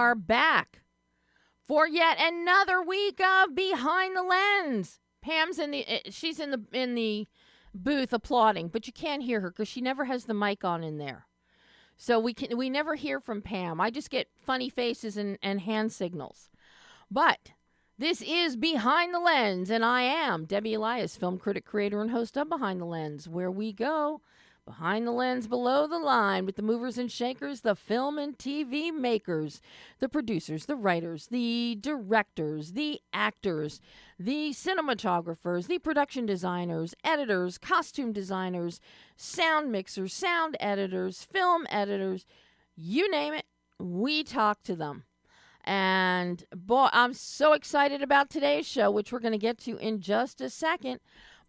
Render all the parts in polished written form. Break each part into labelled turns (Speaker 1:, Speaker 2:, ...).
Speaker 1: are back for yet another week of Behind the Lens. Pam's she's in the booth applauding, but you can't hear her because she never has the mic on in there. So we never hear from Pam. I just get funny faces and hand signals. But this is Behind the Lens, and I am Debbie Elias, film critic, creator, and host of Behind the Lens, where we go behind the lens, below the line, with the movers and shakers, the film and TV makers, the producers, the writers, the directors, the actors, the cinematographers, the production designers, editors, costume designers, sound mixers, sound editors, film editors, you name it, we talk to them. And boy, I'm so excited about today's show, which we're going to get to in just a second.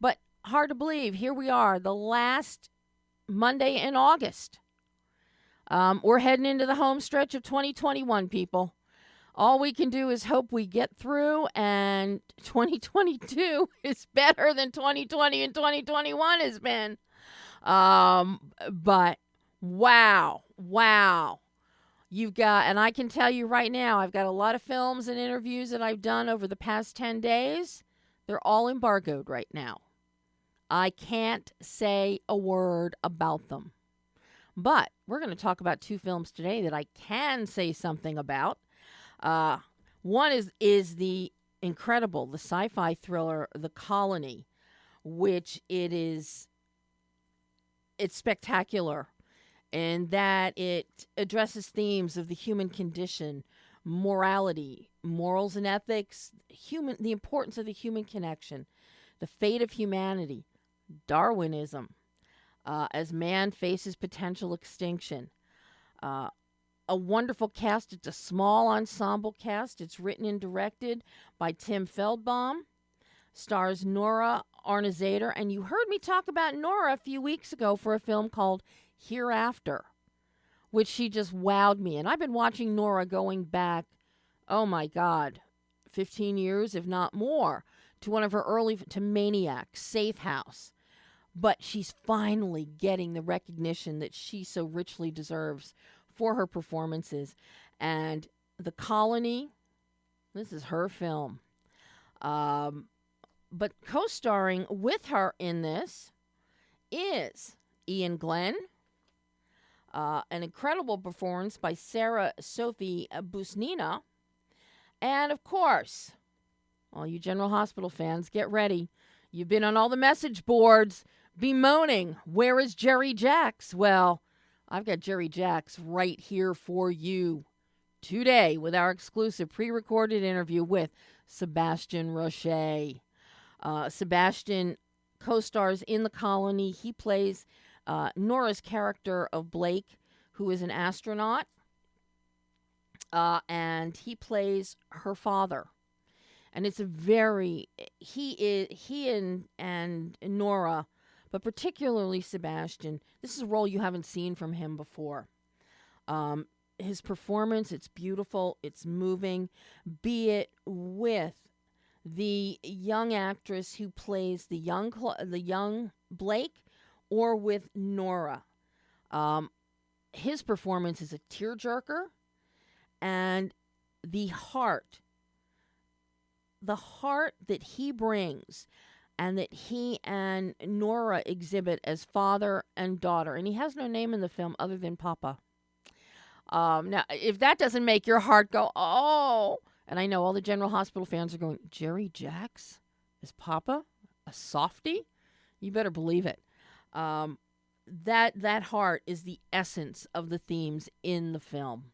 Speaker 1: But hard to believe, here we are, the last Monday in August. We're heading into the home stretch of 2021, people. All we can do is hope we get through, and 2022 is better than 2020 and 2021 has been. But wow. You've got, and I can tell you right now, I've got a lot of films and interviews that I've done over the past 10 days. They're all embargoed right now. I can't say a word about them. But we're going to talk about two films today that I can say something about. One is the incredible, the sci-fi thriller, The Colony, which it's spectacular in that it addresses themes of the human condition, morality, morals and ethics, the importance of the human connection, the fate of humanity, Darwinism, as man faces potential extinction. A wonderful cast. It's a small ensemble cast. It's written and directed by Tim Feldbaum. Stars Nora Arnizader. And you heard me talk about Nora a few weeks ago for a film called Hereafter, which she just wowed me. And I've been watching Nora going back, oh my God, 15 years, if not more, to one of her to Maniac, Safe House. But she's finally getting the recognition that she so richly deserves for her performances. And The Colony, this is her film. But co-starring with her in this is Iain Glen, an incredible performance by Sarah Sophie Busnina, and of course, all you General Hospital fans, get ready. You've been on all the message boards bemoaning, where is Jerry Jacks? Well, I've got Jerry Jacks right here for you today with our exclusive pre-recorded interview with Sebastian Roche. Sebastian co-stars in The Colony. He plays Nora's character of Blake, who is an astronaut, and he plays her father. And it's he and Nora, but particularly Sebastian, this is a role you haven't seen from him before. His performance, it's beautiful, it's moving, be it with the young actress who plays the young Blake, or with Nora. His performance is a tearjerker, and the heart that he brings and that he and Nora exhibit as father and daughter. And he has no name in the film other than Papa. Now, if that doesn't make your heart go, oh, and I know all the General Hospital fans are going, Jerry Jacks is Papa? A softie? You better believe it. That heart is the essence of the themes in the film.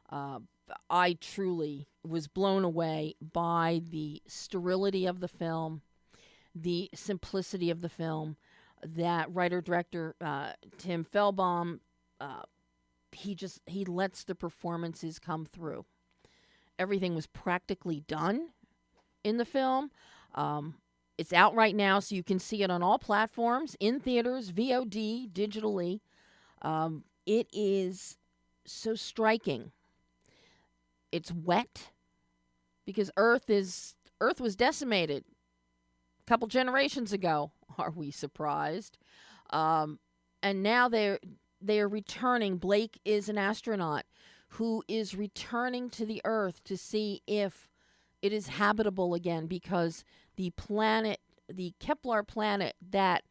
Speaker 1: I truly was blown away by the sterility of the film, the simplicity of the film. That writer-director, Tim Feldbaum, he lets the performances come through. Everything was practically done in the film. It's out right now, so you can see it on all platforms, in theaters, VOD, digitally. It is so striking. It's wet because Earth was decimated a couple generations ago. Are we surprised? And now they are returning. Blake is an astronaut who is returning to the Earth to see if it is habitable again, because the planet, the Kepler planet that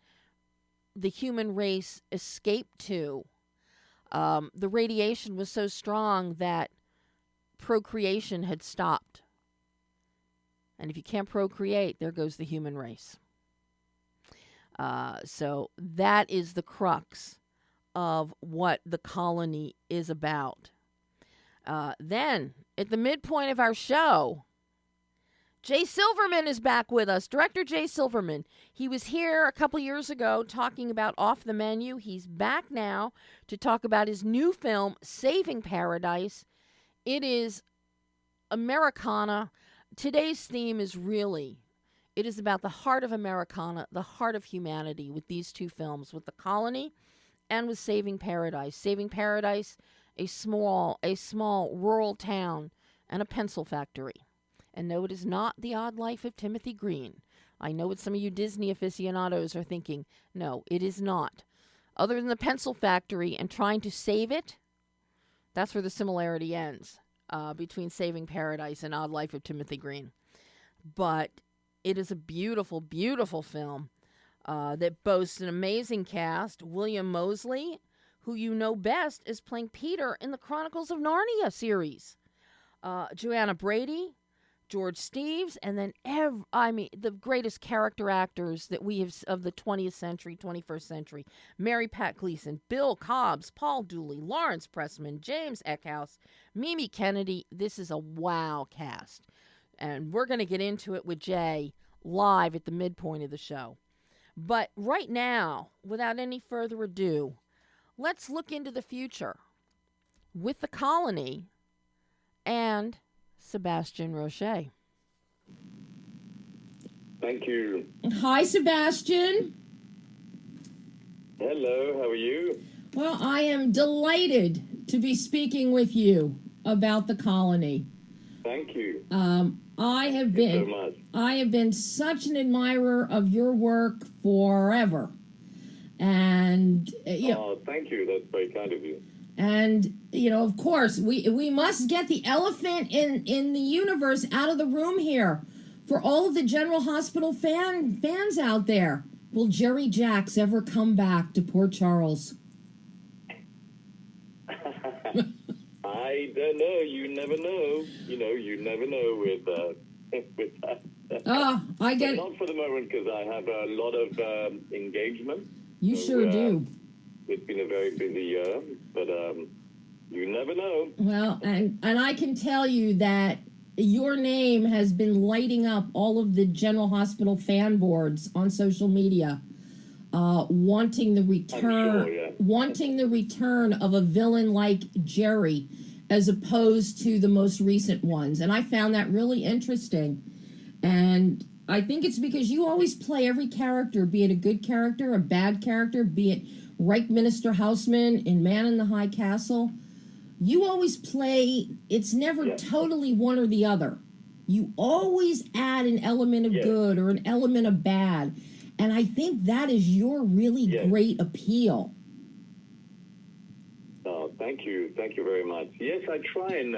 Speaker 1: the human race escaped to, the radiation was so strong that procreation had stopped. And if you can't procreate, there goes the human race. So that is the crux of what the colony is about. Then, at the midpoint of our show, Jay Silverman is back with us. Director Jay Silverman. He was here a couple years ago talking about Off the Menu. He's back now to talk about his new film, Saving Paradise. It is Americana. Today's theme is really, it is about the heart of Americana, the heart of humanity with these two films, with The Colony and with Saving Paradise. Saving Paradise, a small rural town and a pencil factory. And no, it is not The Odd Life of Timothy Green. I know what some of you Disney aficionados are thinking. No, it is not. Other than the pencil factory and trying to save it, that's where the similarity ends between Saving Paradise and Odd Life of Timothy Green. But it is a beautiful, beautiful film that boasts an amazing cast. William Moseley, who you know best, is playing Peter in the Chronicles of Narnia series. Joanna Brady, George Steeves, and then the greatest character actors that we have of the 20th century, 21st century. Mary Pat Gleason, Bill Cobbs, Paul Dooley, Lawrence Pressman, James Eckhouse, Mimi Kennedy. This is a wow cast. And we're going to get into it with Jay live at the midpoint of the show. But right now, without any further ado, let's look into the future with The Colony and Sebastian Roche.
Speaker 2: Thank you.
Speaker 3: Hi, Sebastian.
Speaker 2: Hello, how are you?
Speaker 3: Well, I am delighted to be speaking with you about The Colony.
Speaker 2: Thank you.
Speaker 3: I have
Speaker 2: Thank you so much.
Speaker 3: I have been such an admirer of your work forever. And
Speaker 2: Oh, thank you. That's very kind of you.
Speaker 3: And, of course, we must get the elephant in the universe out of the room here for all of the General Hospital fans out there. Will Jerry Jacks ever come back to Port Charles?
Speaker 2: I don't know. You never know. You never know with that.
Speaker 3: I get it.
Speaker 2: Not for the moment, because I have a lot of engagement.
Speaker 3: You sure do.
Speaker 2: It's been a very busy year, but you never know.
Speaker 3: Well, and I can tell you that your name has been lighting up all of the General Hospital fan boards on social media, wanting the return, wanting the return of a villain like Jerry, as opposed to the most recent ones. And I found that really interesting. And I think it's because you always play every character, be it a good character, a bad character, be it Reich Minister Houseman in Man in the High Castle. You always play, it's never totally one or the other. You always add an element of good or an element of bad. And I think that is your really great appeal.
Speaker 2: Oh, thank you. Thank you very much. Yes, I try and,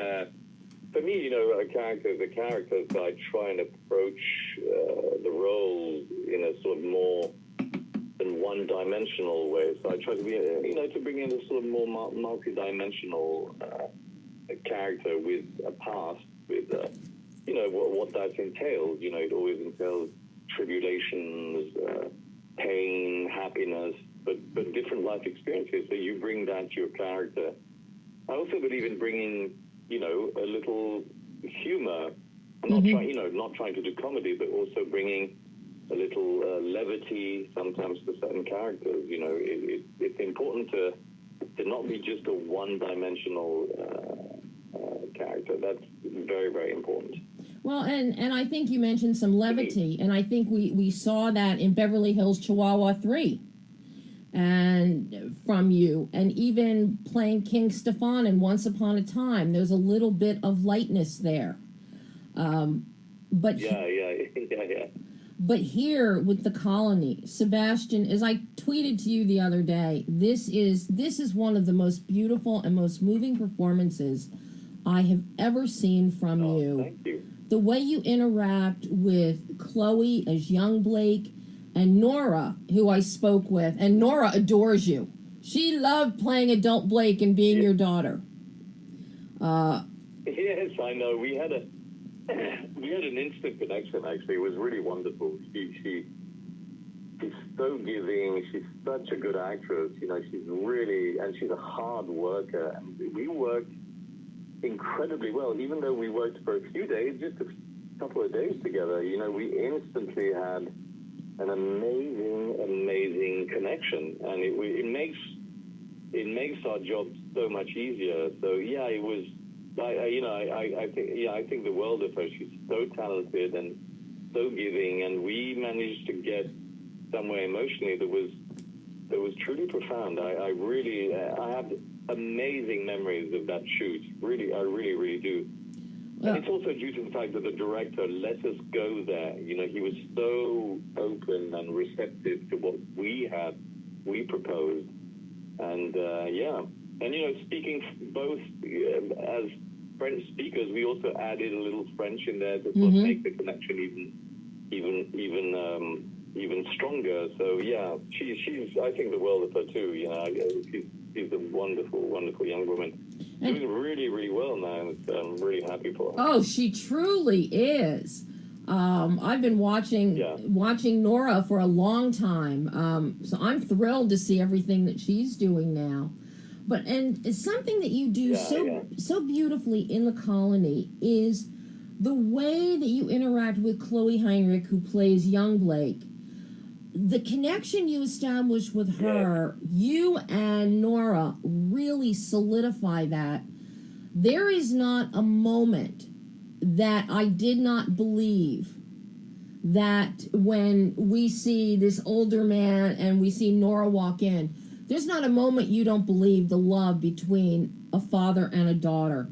Speaker 2: for me, a character, the characters, I try and approach the role in a sort of more than one-dimensional way. So I try to be, to bring in a sort of more multi-dimensional character with a past, with, what that entails. It always entails tribulations, pain, happiness, but different life experiences. So you bring that to your character. I also believe in bringing, a little humor. I'm not trying to do comedy, but also bringing a little levity sometimes to certain characters. It's important to not be just a one-dimensional character. That's very, very important.
Speaker 3: Well, and I think you mentioned some levity, and I think we saw that in Beverly Hills Chihuahua 3 and from you, and even playing King Stefan in Once Upon a Time, there's a little bit of lightness there. But
Speaker 2: Yeah.
Speaker 3: But here with the colony, Sebastian, as I tweeted to you the other day, this is one of the most beautiful and most moving performances I have ever seen from you.
Speaker 2: Thank you.
Speaker 3: The way you interact with Chloe as young Blake and Nora, who I spoke with, and Nora adores you. She loved playing adult Blake and being your daughter.
Speaker 2: Yes, I know. We had an instant connection. Actually, it was really wonderful. She's so giving. She's such a good actress. You know, she's a hard worker. And we worked incredibly well, even though we worked for a few days, just a couple of days together. You know, we instantly had an amazing connection, and it makes our job so much easier. So yeah, it was. I think the world of her. She's so talented and so giving, and we managed to get somewhere emotionally that was truly profound. I have amazing memories of that shoot. Really, I really do.
Speaker 3: Yeah.
Speaker 2: And it's also due to the fact that the director let us go there. You know, he was so open and receptive to what we proposed. And and you know, speaking both as French speakers, we also added a little French in there to sort of make the connection even stronger. So yeah, she's I think the world of her too. You know, she's a wonderful young woman. Doing really well now. I'm really happy for her.
Speaker 3: Oh, she truly is. I've been watching Nora for a long time, so I'm thrilled to see everything that she's doing now. And it's something that you do so beautifully in the colony is the way that you interact with Chloe Heinrich, who plays young Blake. The connection you establish with her, you and Nora really solidify that. There is not a moment that I did not believe that when we see this older man and we see Nora walk in, there's not a moment you don't believe the love between a father and a daughter.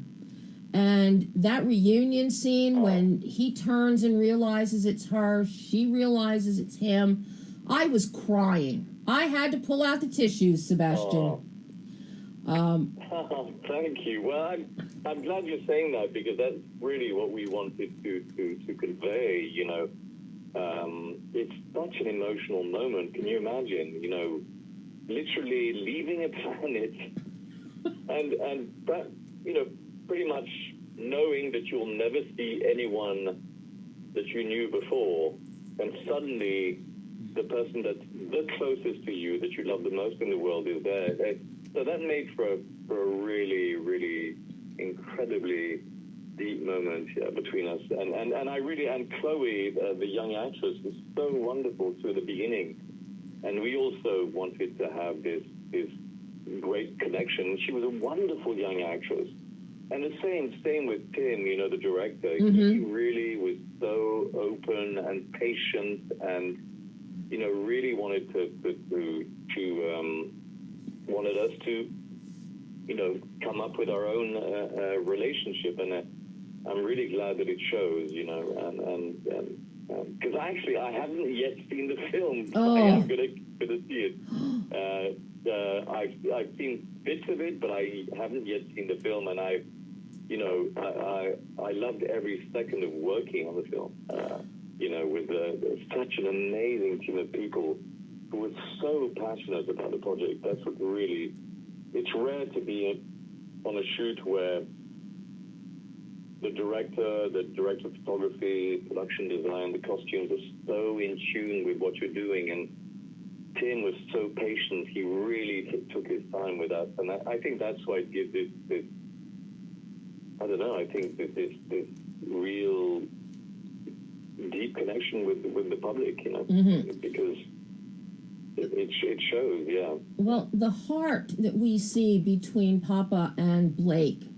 Speaker 3: And that reunion scene when he turns and realizes it's her, she realizes it's him, I was crying. I had to pull out the tissues, Sebastian.
Speaker 2: Thank you. Well, I'm glad you're saying that, because that's really what we wanted to convey. You know, it's such an emotional moment. Can you imagine? You know, literally leaving a planet and that, you know, pretty much knowing that you'll never see anyone that you knew before, and suddenly the person that's the closest to you, that you love the most in the world, is there. So that made for a really incredibly deep moment between us. And I really, and Chloe, the young actress, was so wonderful to the beginning. And we also wanted to have this great connection. She was a wonderful young actress. And the same with Tim, you know, the director. He really was so open and patient, and, you know, really wanted wanted us to, you know, come up with our own relationship. And I'm really glad that it shows, you know, and because actually I haven't yet seen the film. I am gonna see it. I've seen bits of it, but I haven't yet seen the film, and I loved every second of working on the film. You know, with such an amazing team of people who were so passionate about the project. That's what really, it's rare to be on a shoot where the director of photography, production design, the costumes are so in tune with what you're doing. And Tim was so patient. He really took his time with us. And I think that's why it gives this I don't know, I think this real deep connection with the public, you know, because it shows, yeah.
Speaker 3: Well, the heart that we see between Papa and Blake,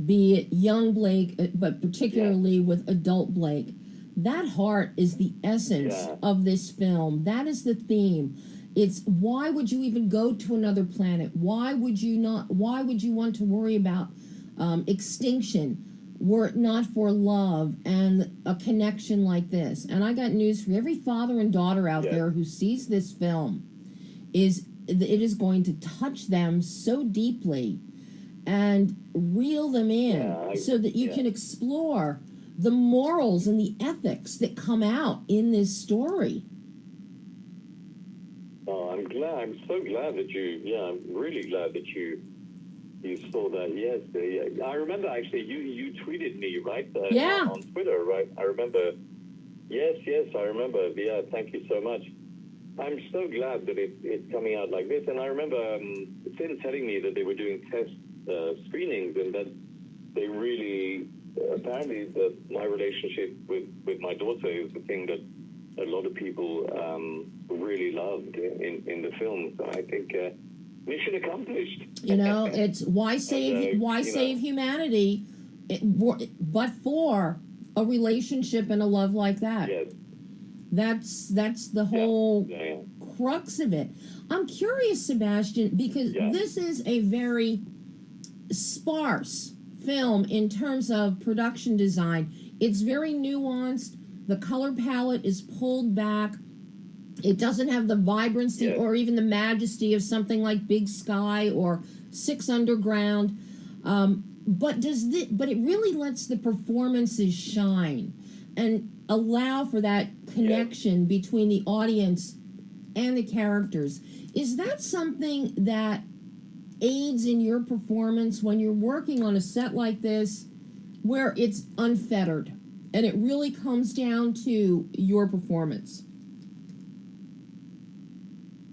Speaker 3: be it young Blake, but particularly with adult Blake, that heart is the essence of this film. That is the theme. It's why would you even go to another planet? Why would you want to worry about extinction? were it not for love and a connection like this. And I got news for every father and daughter out there who sees this film, is it is going to touch them so deeply and reel them in so that you can explore the morals and the ethics that come out in this story.
Speaker 2: Oh, I'm glad. I'm so glad that you. Yeah, I'm really glad that you saw that. Yes, I remember actually. You tweeted me, right? On Twitter, right? I remember. Yes, I remember. Yeah, thank you so much. I'm so glad that it's coming out like this. And I remember Tim telling me that they were doing test screenings, and that they really apparently that my relationship with my daughter is the thing that a lot of people really loved in the film. So I think mission accomplished.
Speaker 3: You know, it's why save humanity, but for a relationship and a love like that.
Speaker 2: Yes.
Speaker 3: That's the whole crux of it. I'm curious, Sebastian, because this is a very sparse film in terms of production design. It's very nuanced. The color palette is pulled back. It doesn't have the vibrancy or even the majesty of something like Big Sky or Six Underground. But it really lets the performances shine and allow for that connection between the audience and the characters. Is that something that aids in your performance when you're working on a set like this, where it's unfettered and it really comes down to your performance?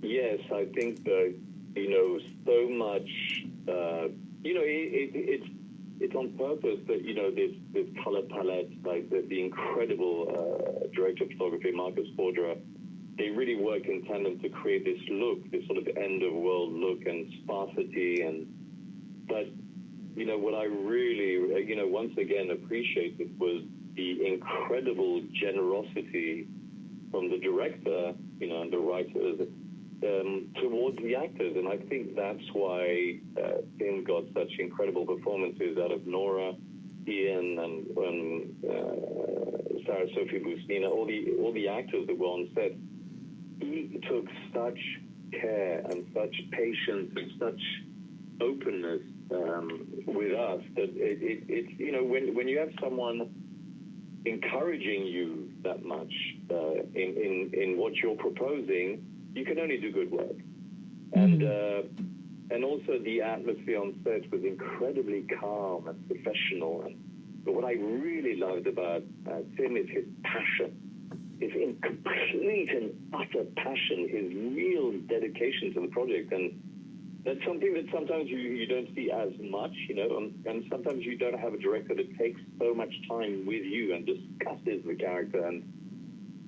Speaker 2: Yes, I think that, so much, it's on purpose that, this color palette, like the incredible director of photography, Marcus Fordra, they really work in tandem to create this look, this sort of end-of-world look and sparsity. But, what I really, once again appreciated was the incredible generosity from the director, and the writers, towards the actors. And I think that's why Tim got such incredible performances out of Nora, Ian, and Sarah Sophie Busnina, all the actors that were on set. He took such care and such patience and such openness with us that it's when you have someone encouraging you that much in what you're proposing, you can only do good work. And also the atmosphere on set was incredibly calm and professional. But what I really loved about Tim is his passion, his complete and utter passion, his real dedication to the project. And that's something that sometimes you don't see as much, and sometimes you don't have a director that takes so much time with you and discusses the character. And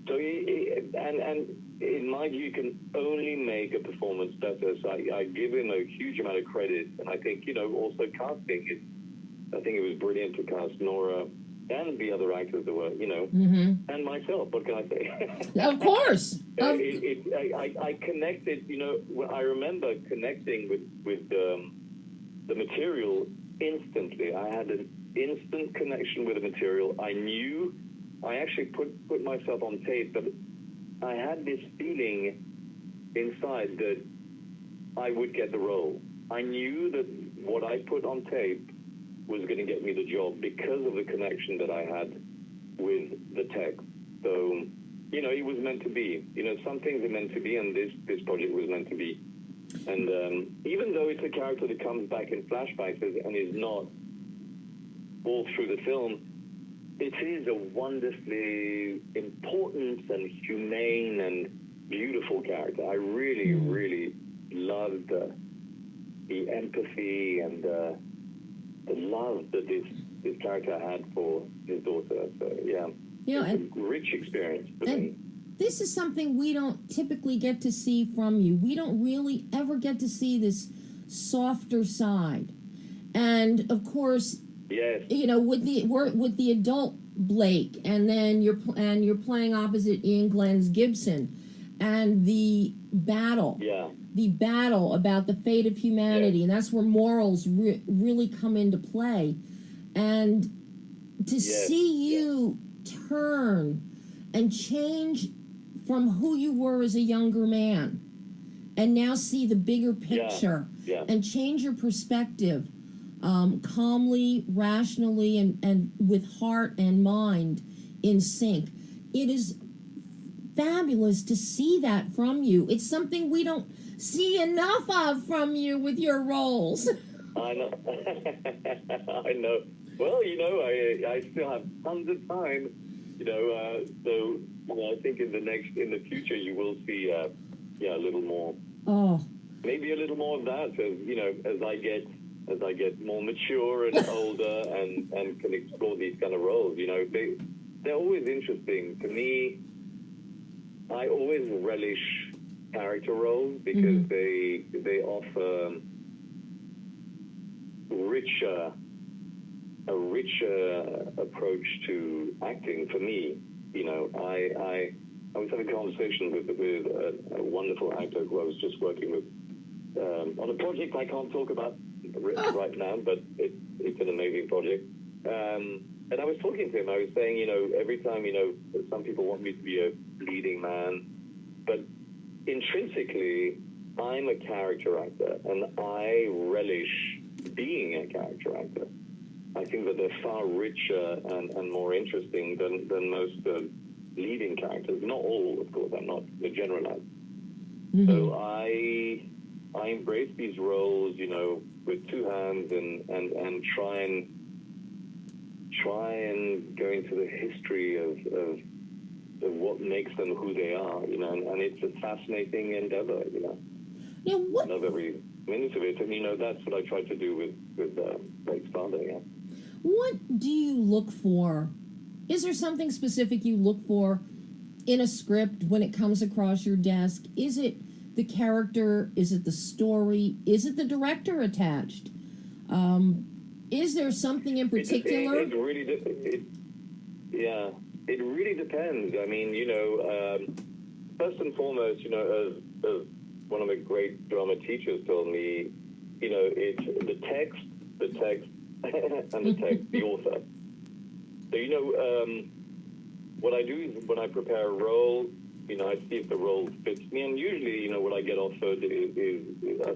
Speaker 2: so, and in my view, you can only make a performance better. So I give him a huge amount of credit. And I think, also casting, I think it was brilliant to cast Nora and the other actors that were, and myself. What can I say?
Speaker 3: Of course.
Speaker 2: I connected, I remember connecting with the material instantly. I had an instant connection with the material. I knew, I actually put myself on tape, but I had this feeling inside that I would get the role. I knew that what I put on tape was going to get me the job because of the connection that I had with the text. So, it was meant to be. Some things are meant to be, and this project was meant to be. And even though it's a character that comes back in flashbacks and is not all through the film, it is a wonderfully important and humane and beautiful character. I really, really loved the empathy and the love that this character had for his daughter. So, yeah, it's a rich experience for me.
Speaker 3: This is something we don't typically get to see from you. We don't really ever get to see this softer side. And, of course,
Speaker 2: yes,
Speaker 3: with the adult Blake, and then you're playing opposite Ian Glenn Gibson, and the battle about the fate of humanity, and that's where morals really come into play. And to
Speaker 2: Yes,
Speaker 3: see you turn and change from who you were as a younger man and now see the bigger picture
Speaker 2: yeah.
Speaker 3: and change your perspective calmly, rationally, and with heart and mind in sync. It is fabulous to see that from you. It's something we don't see enough of from you with your roles.
Speaker 2: I know. I know. Well, I still have tons of time. So I think in the future you will see, a little more.
Speaker 3: Oh,
Speaker 2: Maybe a little more of that, as I get more mature and older and can explore these kind of roles. They're always interesting to me. I always relish character roles because they offer a richer approach to acting for me. I was having a conversation with a wonderful actor who I was just working with on a project I can't talk about right now, but it's an amazing project. And I was talking to him. I was saying, every time, some people want me to be a leading man, but intrinsically, I'm a character actor, and I relish being a character actor. I think that they're far richer and more interesting than most leading characters. Not all, of course. I'm not the generalize. So I embrace these roles, with two hands and try and go into the history of what makes them who they are, and it's a fascinating endeavor,
Speaker 3: now what?
Speaker 2: I love every minute of it, and that's what I try to do with Blake's father. Yeah.
Speaker 3: What do you look for? Is there something specific you look for in a script when it comes across your desk? Is it the character? Is it the story? Is it the director attached? Is there something in particular?
Speaker 2: It really depends. I mean, first and foremost, as one of my great drama teachers told me, it's the text, and the text, the author. So, what I do is when I prepare a role, I see if the role fits me, and usually, what I get offered is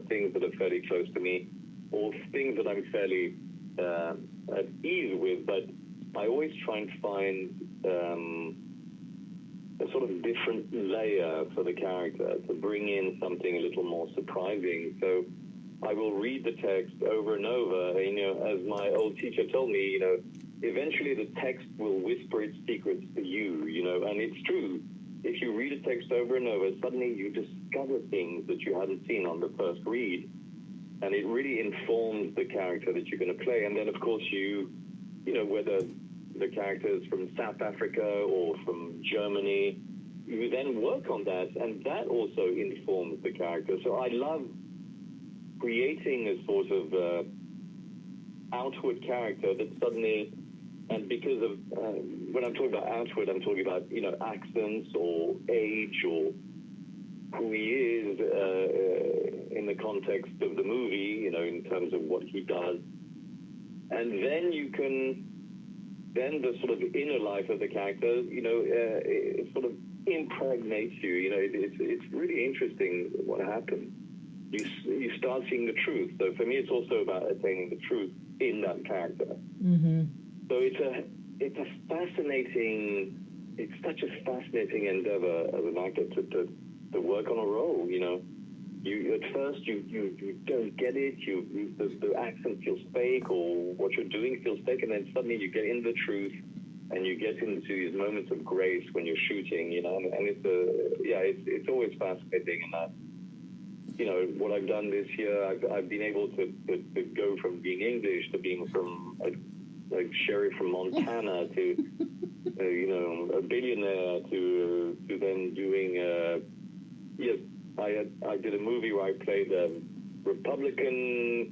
Speaker 2: things that are fairly close to me, or things that I'm fairly at ease with, but I always try and find a sort of different layer for the character to bring in something a little more surprising. So I will read the text over and over, as my old teacher told me, eventually the text will whisper its secrets to you, and it's true. If you read a text over and over, suddenly you discover things that you hadn't seen on the first read, and it really informs the character that you're going to play. And then, of course, whether the character is from South Africa or from Germany, you then work on that, and that also informs the character. So I love creating a sort of outward character that suddenly, and because of when I'm talking about outward, I'm talking about accents or age or who he is in the context of the movie, in terms of what he does, and then then the sort of inner life of the character, it sort of impregnates you. It's really interesting what happens. You start seeing the truth. So for me, it's also about attaining the truth in that character. So it's such a fascinating endeavor as an actor to work on a role. You at first you don't get it. The accent feels fake, or what you're doing feels fake, and then suddenly you get in the truth, and you get into these moments of grace when you're shooting. And it's always fascinating. And what I've done this year, I've been able to go from being English to being from like sheriff from Montana to a billionaire to then doing I did a movie where I played a Republican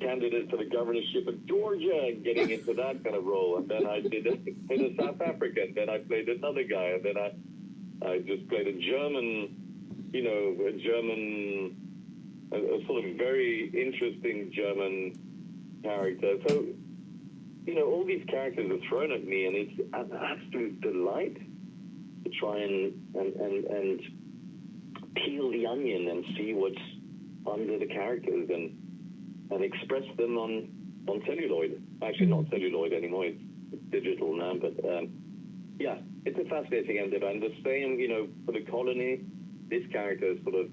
Speaker 2: candidate for the governorship of Georgia, getting into that kind of role, and then I did a South African, then I played another guy, and then I just played a German, a sort of very interesting German character. So all these characters are thrown at me, and it's an absolute delight to try and peel the onion and see what's under the characters and express them on celluloid. Actually, not celluloid anymore; it's digital now. But yeah, it's a fascinating endeavor. And the same, for the colony, this character sort of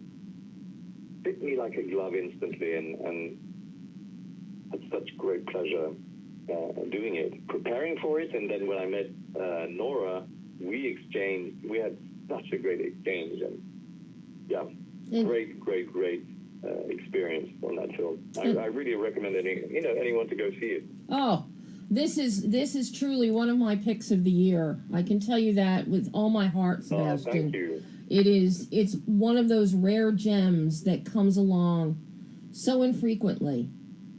Speaker 2: fit me like a glove instantly, and had such great pleasure doing it, preparing for it. And then when I met Nora, we had such a great exchange, and yeah, great experience on that film. I really recommend anyone to go see it.
Speaker 3: Oh, this is truly one of my picks of the year. I can tell you that with all my heart, Sebastian.
Speaker 2: Oh, thank you.
Speaker 3: It's one of those rare gems that comes along so infrequently,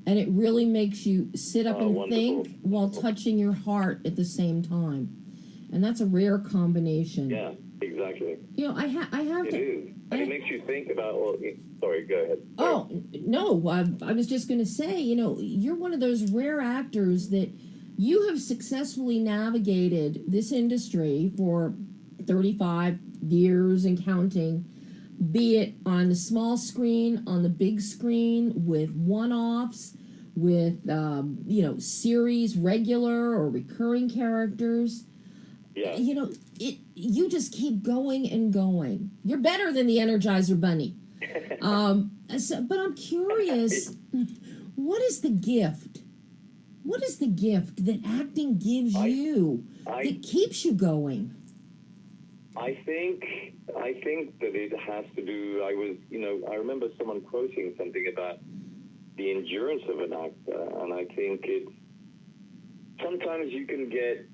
Speaker 3: and it really makes you sit up and
Speaker 2: wonderful.
Speaker 3: think while touching your heart at the same time. And that's a rare combination.
Speaker 2: Yeah, exactly.
Speaker 3: I have
Speaker 2: It
Speaker 3: to.
Speaker 2: is. And it makes you think about, sorry, go ahead.
Speaker 3: Oh, no, I was just going to say, you're one of those rare actors that you have successfully navigated this industry for 35 years and counting, be it on the small screen, on the big screen, with one-offs, with, series, regular or recurring characters.
Speaker 2: Yeah.
Speaker 3: You just keep going and going. You're better than the Energizer Bunny. But I'm curious, what is the gift? What is the gift that acting gives you that keeps you going?
Speaker 2: I think that it has to do. I remember someone quoting something about the endurance of an actor, and I think it's sometimes you can get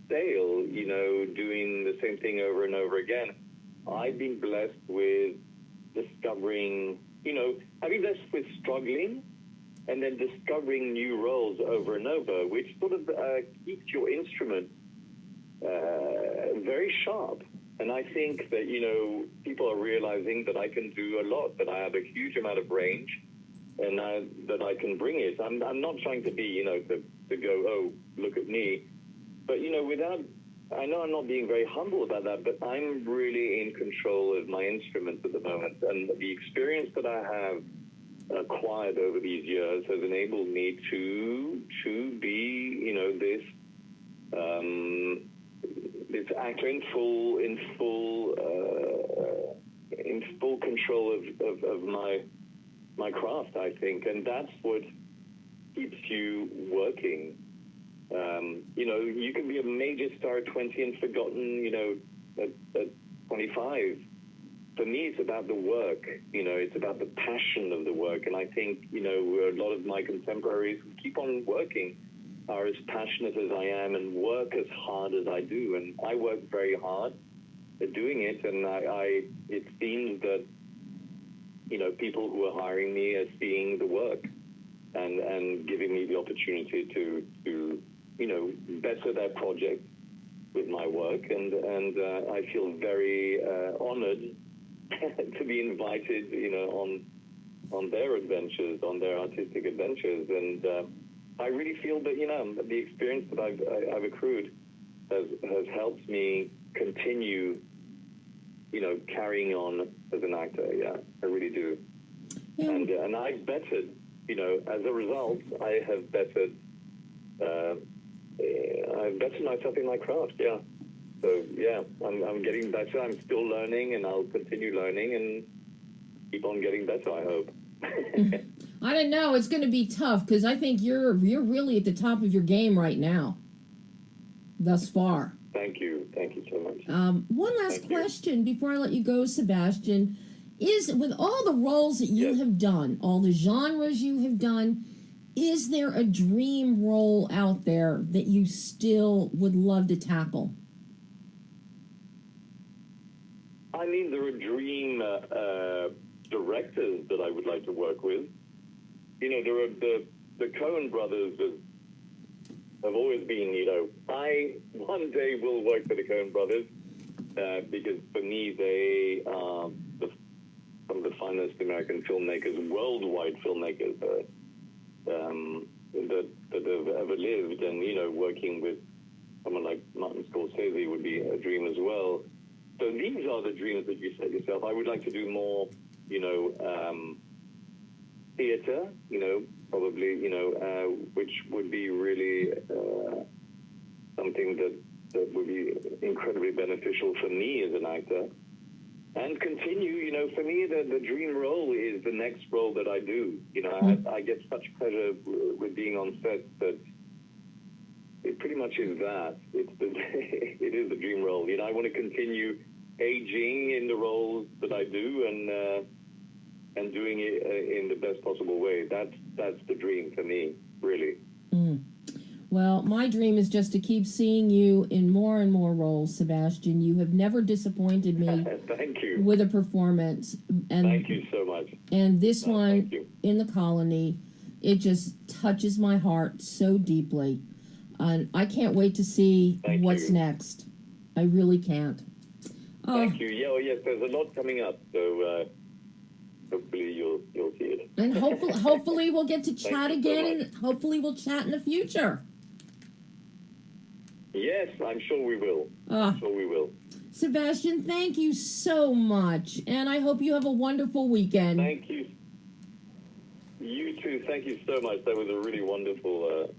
Speaker 2: stale, doing the same thing over and over again. I've been blessed with discovering, I've been blessed with struggling and then discovering new roles over and over, which sort of keeps your instrument very sharp. And I think that, people are realizing that I can do a lot, that I have a huge amount of range, and that I can bring it. I'm not trying to be, to go, oh, look at me. But, I know I'm not being very humble about that, but I'm really in control of my instrument at the moment. And the experience that I have acquired over these years has enabled me to be, this actor in full control of my craft, I think. And that's what keeps you working. You can be a major star at 20 and forgotten, at 25. For me, it's about the work, it's about the passion of the work. And I think, a lot of my contemporaries who keep on working are as passionate as I am and work as hard as I do. And I work very hard at doing it. And it seems that, people who are hiring me are seeing the work and giving me the opportunity to better their project with my work, and I feel very honored to be invited, on their adventures, on their artistic adventures, and I really feel that the experience that I've accrued has helped me continue, carrying on as an actor. Yeah, I really do, and I bettered. As a result, I have bettered. I've bettered myself in my craft, yeah. So, yeah, I'm getting better. I'm still learning, and I'll continue learning and keep on getting better, I hope.
Speaker 3: I don't know. It's going to be tough because I think you're really at the top of your game right now, thus far.
Speaker 2: Thank you so much.
Speaker 3: One last question before I let you go, Sebastian, is with all the roles that you have done, all the genres you have done, is there a dream role out there that you still would love to tackle?
Speaker 2: I mean, there are dream directors that I would like to work with. There are the Coen brothers have always been, I one day will work for the Coen brothers because for me they are some of the finest American filmmakers, worldwide filmmakers. that have ever lived, and working with someone like Martin Scorsese would be a dream as well. So these are the dreams that you set yourself. I would like to do more, theater, probably, which would be really something that would be incredibly beneficial for me as an actor. And continue, for me, the dream role is the next role that I do. I get such pleasure with being on set that it pretty much is that. It is the dream role. I want to continue aging in the roles that I do and doing it in the best possible way. That's the dream for me, really.
Speaker 3: Well, my dream is just to keep seeing you in more and more roles, Sebastian. You have never disappointed me
Speaker 2: Thank you.
Speaker 3: with a performance. And
Speaker 2: Thank you so much.
Speaker 3: And this
Speaker 2: Thank
Speaker 3: one
Speaker 2: you.
Speaker 3: in The Colony, it just touches my heart so deeply. And I can't wait to see
Speaker 2: Thank
Speaker 3: what's
Speaker 2: you.
Speaker 3: next. I really can't. Oh,
Speaker 2: Thank you. Yeah, well, yes, there's a lot coming up, so hopefully you'll see it.
Speaker 3: and hopefully we'll get to
Speaker 2: Thank
Speaker 3: chat
Speaker 2: you so
Speaker 3: again,
Speaker 2: much.
Speaker 3: and hopefully we'll chat in the future.
Speaker 2: Yes, I'm sure we will.
Speaker 3: Ah.
Speaker 2: I'm sure we will.
Speaker 3: Sebastian, thank you so much, and I hope you have a wonderful weekend.
Speaker 2: Thank you. You too. Thank you so much. That was a really wonderful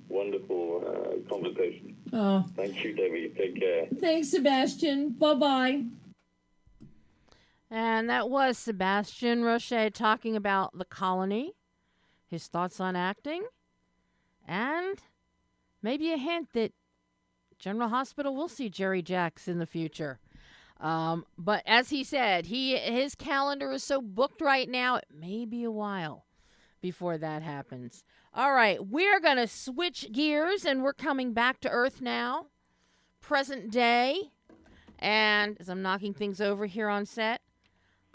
Speaker 2: conversation.
Speaker 3: Oh,
Speaker 2: Thank you, Debbie. Take care.
Speaker 3: thanks, Sebastian. Bye-bye.
Speaker 1: And that was Sebastian Roche talking about The Colony, his thoughts on acting, and maybe a hint that General Hospital will see Jerry Jacks in the future. But as he said, his calendar is so booked right now, it may be a while before that happens. All right, we're going to switch gears, and we're coming back to Earth now, present day. And as I'm knocking things over here on set,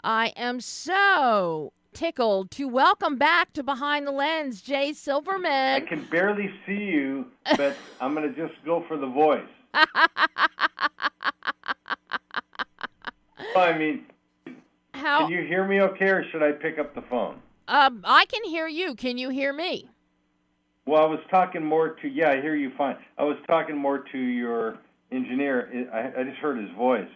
Speaker 1: I am so tickled to welcome back to Behind the Lens, Jay
Speaker 4: I
Speaker 1: Silverman.
Speaker 4: can barely see you, but I'm going to just go for the voice. I mean,
Speaker 1: How?
Speaker 4: can you hear me okay, or should I pick up the phone?
Speaker 1: I can hear you. Can you hear me?
Speaker 4: Well, I was talking more to, yeah, I hear you fine. I was talking more to your engineer. I just heard his voice.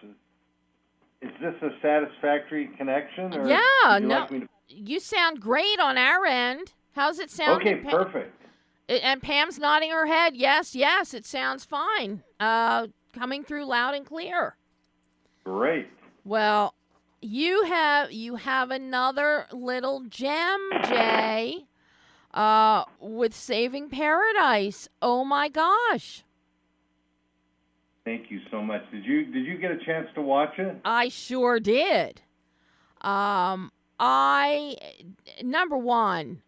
Speaker 4: Is this a satisfactory connection? Or
Speaker 1: Yeah,
Speaker 4: would you
Speaker 1: no.
Speaker 4: like me to...
Speaker 1: You sound great on our end. How's it sound?
Speaker 4: Okay, perfect.
Speaker 1: And Pam's nodding her head. Yes, it sounds fine. Coming through loud and clear.
Speaker 4: Great.
Speaker 1: Well, you have another little gem, Jay, with Saving Paradise. Oh my gosh.
Speaker 4: Thank you so much. Did you get a chance to watch it?
Speaker 1: I sure did. Number one,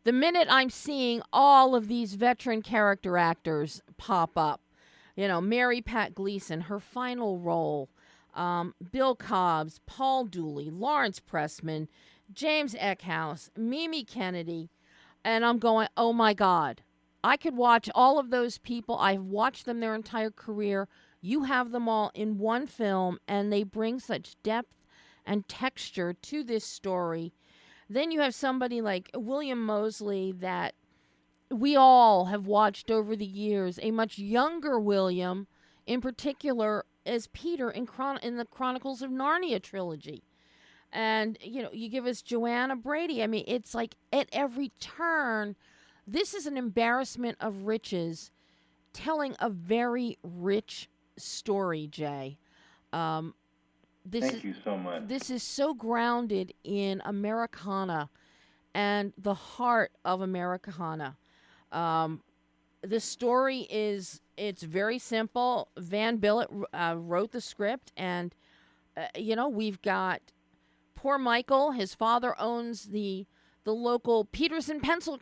Speaker 1: the minute I'm seeing all of these veteran character actors pop up, Mary Pat Gleason, her final role, Bill Cobbs, Paul Dooley, Lawrence Pressman, James Eckhouse, Mimi Kennedy, and I'm going, oh my God. I could watch all of those people. I've watched them their entire career. You have them all in one film, and they bring such depth and texture to this story. Then you have somebody like William Moseley that we all have watched over the years, a much younger William, in particular, as Peter in the Chronicles of Narnia trilogy. And, you give us Joanna Brady. I mean, it's like at every turn, this is an embarrassment of riches, telling a very rich story, Jay.
Speaker 4: Thank you so much.
Speaker 1: This is so grounded in Americana and the heart of Americana. The story it's very simple. Van Billet wrote the script, and, we've got poor Michael. His father owns the local Peterson Pencil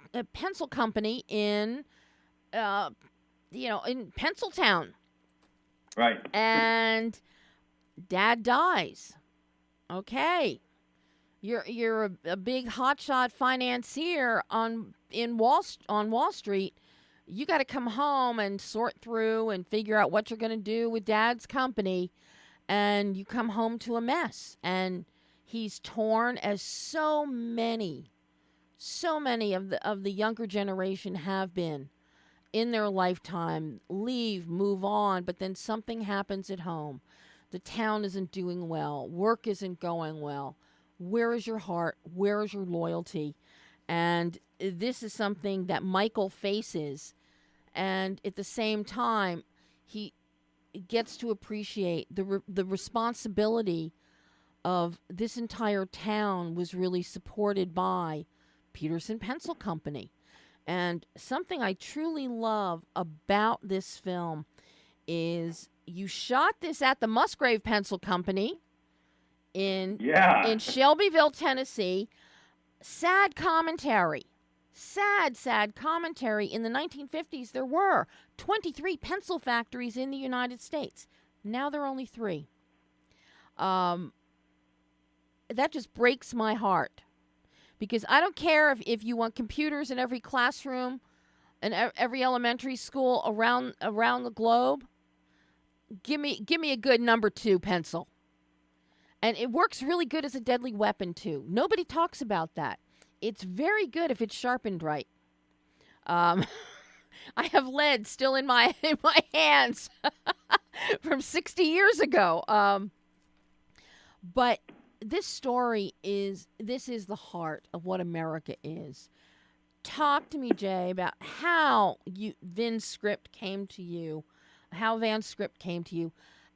Speaker 1: Company in Penciltown.
Speaker 4: Right.
Speaker 1: And Dad dies. Okay. You're a big hotshot financier on Wall Street. You got to come home and sort through and figure out what you're going to do with Dad's company, and you come home to a mess. And he's torn, as so many so many of the younger generation have been in their lifetime, leave, move on, but then something happens at home. The town isn't doing well, work isn't going well. Where is your heart? Where is your loyalty? And this is something that Michael faces, and at the same time he gets to appreciate the responsibility of this entire town was really supported by Peterson Pencil Company. And something I truly love about this film is you shot this at the Musgrave Pencil Company in Shelbyville, Tennessee. Sad commentary. Sad commentary. In the 1950s, there were 23 pencil factories in the United States. Now there are only 3. That just breaks my heart. Because I don't care if you want computers in every classroom and every elementary school around the globe. Give me a good number 2 pencil. And it works really good as a deadly weapon, too. Nobody talks about that. It's very good if it's sharpened right. I have lead still in my hands from 60 years ago. But this story is the heart of what America is. Talk to me, Jay, about how Van's script came to you,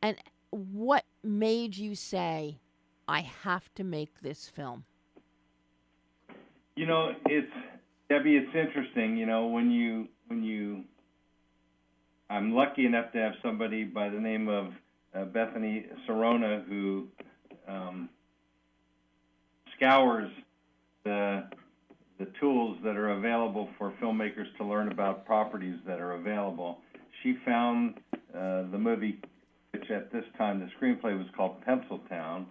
Speaker 1: and what made you say, I have to make this film?
Speaker 4: You know, Debbie, it's interesting, you know, when you I'm lucky enough to have somebody by the name of Bethany Sorona who scours the tools that are available for filmmakers to learn about properties that are available. She found the movie, which at this time the screenplay was called Penciltown,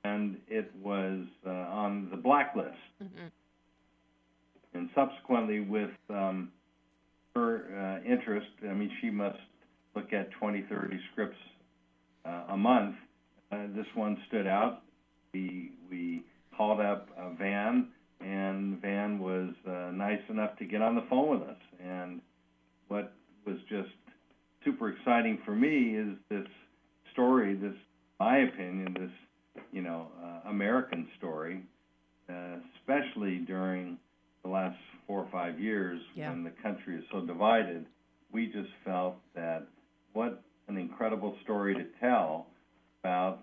Speaker 4: and it was on the blacklist. Mm-hmm. And subsequently, with her interest, I mean, she must look at 20, 30 scripts a month. This one stood out. We called up Van, and Van was nice enough to get on the phone with us. And what was just super exciting for me is this story, this, my opinion, this, you know, American story, especially during the last 4 or 5 years when the country is so divided. We just felt that what an incredible story to tell about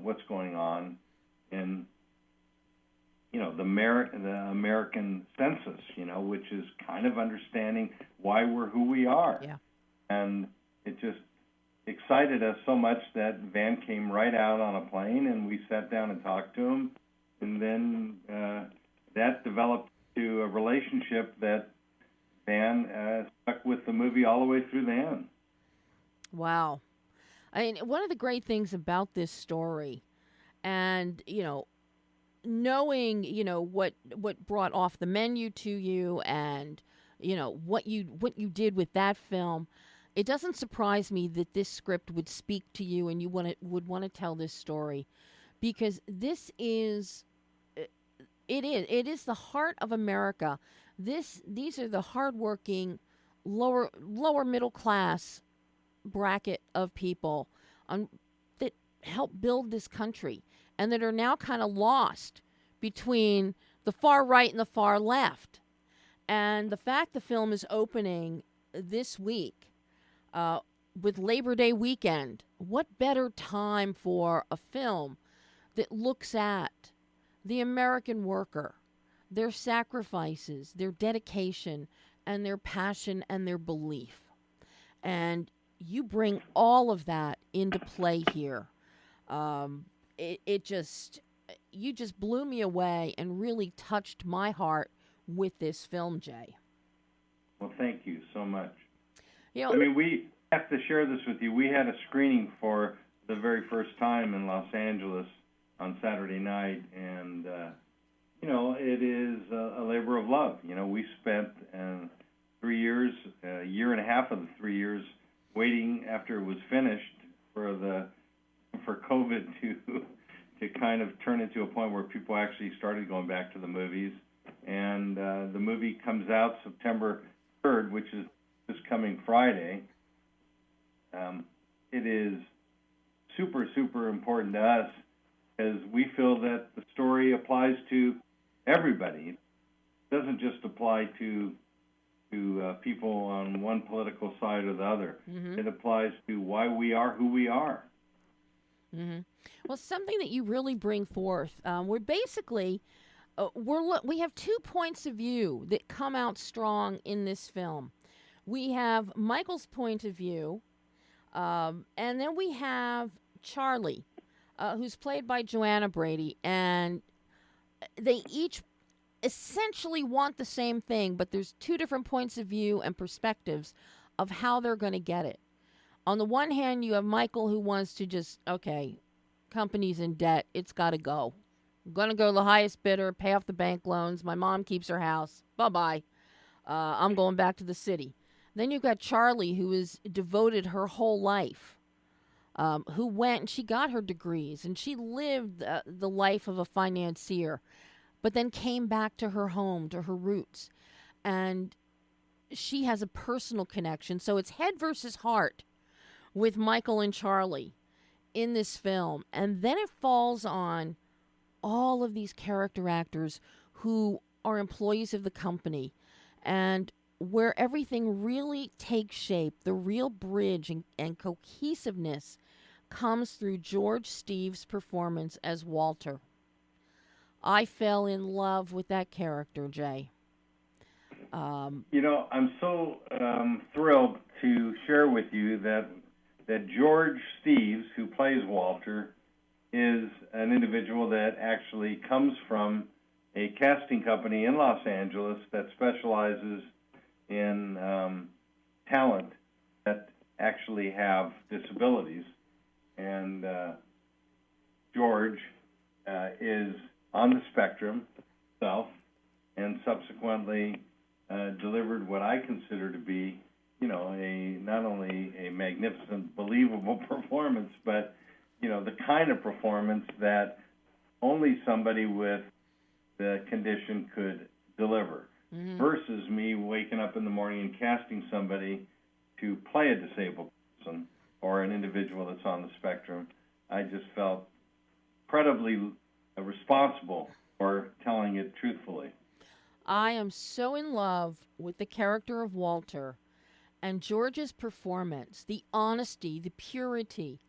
Speaker 4: what's going on in, you know, the American census, you know, which is kind of understanding why we're who we are. Yeah. And it just excited us so much that Van came right out on a plane, and we sat down and talked to him, and then that developed to a relationship that Van stuck with the movie all the way through the end.
Speaker 1: Wow. I mean, one of the great things about this story, and, you know, knowing, you know, what brought Off the Menu to you, and, you know, what you did with that film, it doesn't surprise me that this script would speak to you and you would want to tell this story, because this is it is the heart of America. These are the hardworking, lower middle class bracket of people that helped build this country, and that are now kind of lost between the far right and the far left. And the fact the film is opening this week with Labor Day weekend, what better time for a film that looks at the American worker, their sacrifices, their dedication, and their passion and their belief. And you bring all of that into play here. You just blew me away and really touched my heart with this film, Jay.
Speaker 4: Well, thank you so much.
Speaker 1: You know,
Speaker 4: I mean, we have to share this with you. We had a screening for the very first time in Los Angeles on Saturday night, and you know, it is a labor of love. You know, we spent 3 years, a year and a half of the 3 years, waiting after it was finished for COVID to kind of turn into a point where people actually started going back to the movies. And the movie comes out September 3rd, which is this coming Friday. It is super, super important to us because we feel that the story applies to everybody. It doesn't just apply to people on one political side or the other. It applies to why we are who we are.
Speaker 1: Well, something that you really bring forth, we're basically, we have 2 points of view that come out strong in this film. We have Michael's point of view, and then we have Charlie, who's played by Joanna Brady, and they each essentially want the same thing, but there's 2 different points of view and perspectives of how they're going to get it. On the one hand, you have Michael who wants to just, okay, company's in debt, it's got to go. I'm going to go to the highest bidder, pay off the bank loans, my mom keeps her house, bye-bye. I'm going back to the city. Then you've got Charlie, who has devoted her whole life, who went and she got her degrees, and she lived the life of a financier, but then came back to her home, to her roots. And she has a personal connection. So it's head versus heart with Michael and Charlie in this film. And then it falls on all of these character actors who are employees of the company, and where everything really takes shape, the real bridge and cohesiveness comes through George Steeves' performance as Walter. I fell in love with that character, Jay.
Speaker 4: I'm so thrilled to share with you that George Steeves, who plays Walter, is an individual that actually comes from a casting company in Los Angeles that specializes in talent that actually have disabilities. And George is on the spectrum himself, and subsequently delivered what I consider to be, not only a magnificent, believable performance, but, the kind of performance that only somebody with the condition could deliver, versus me waking up in the morning and casting somebody to play a disabled person or an individual that's on the spectrum. I just felt incredibly responsible for telling it truthfully.
Speaker 1: I am so in love with the character of Walter and George's performance, the honesty, the purity,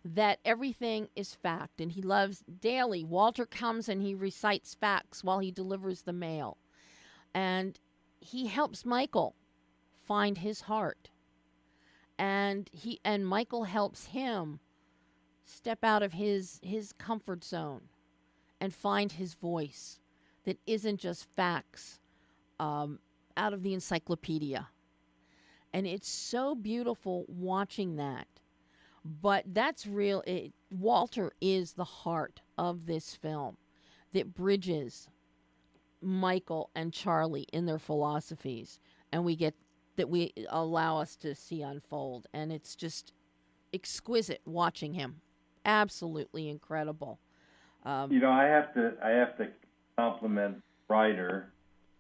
Speaker 1: that everything is fact, and he loves daily. Walter comes and he recites facts while he delivers the mail, and he helps Michael find his heart, and Michael helps him step out of his comfort zone and find his voice that isn't just facts out of the encyclopedia. And it's so beautiful watching that. But that's real. Walter is the heart of this film that bridges Michael and Charlie in their philosophies, and we allow us to see unfold. And it's just exquisite watching him. Absolutely incredible.
Speaker 4: I have to compliment writer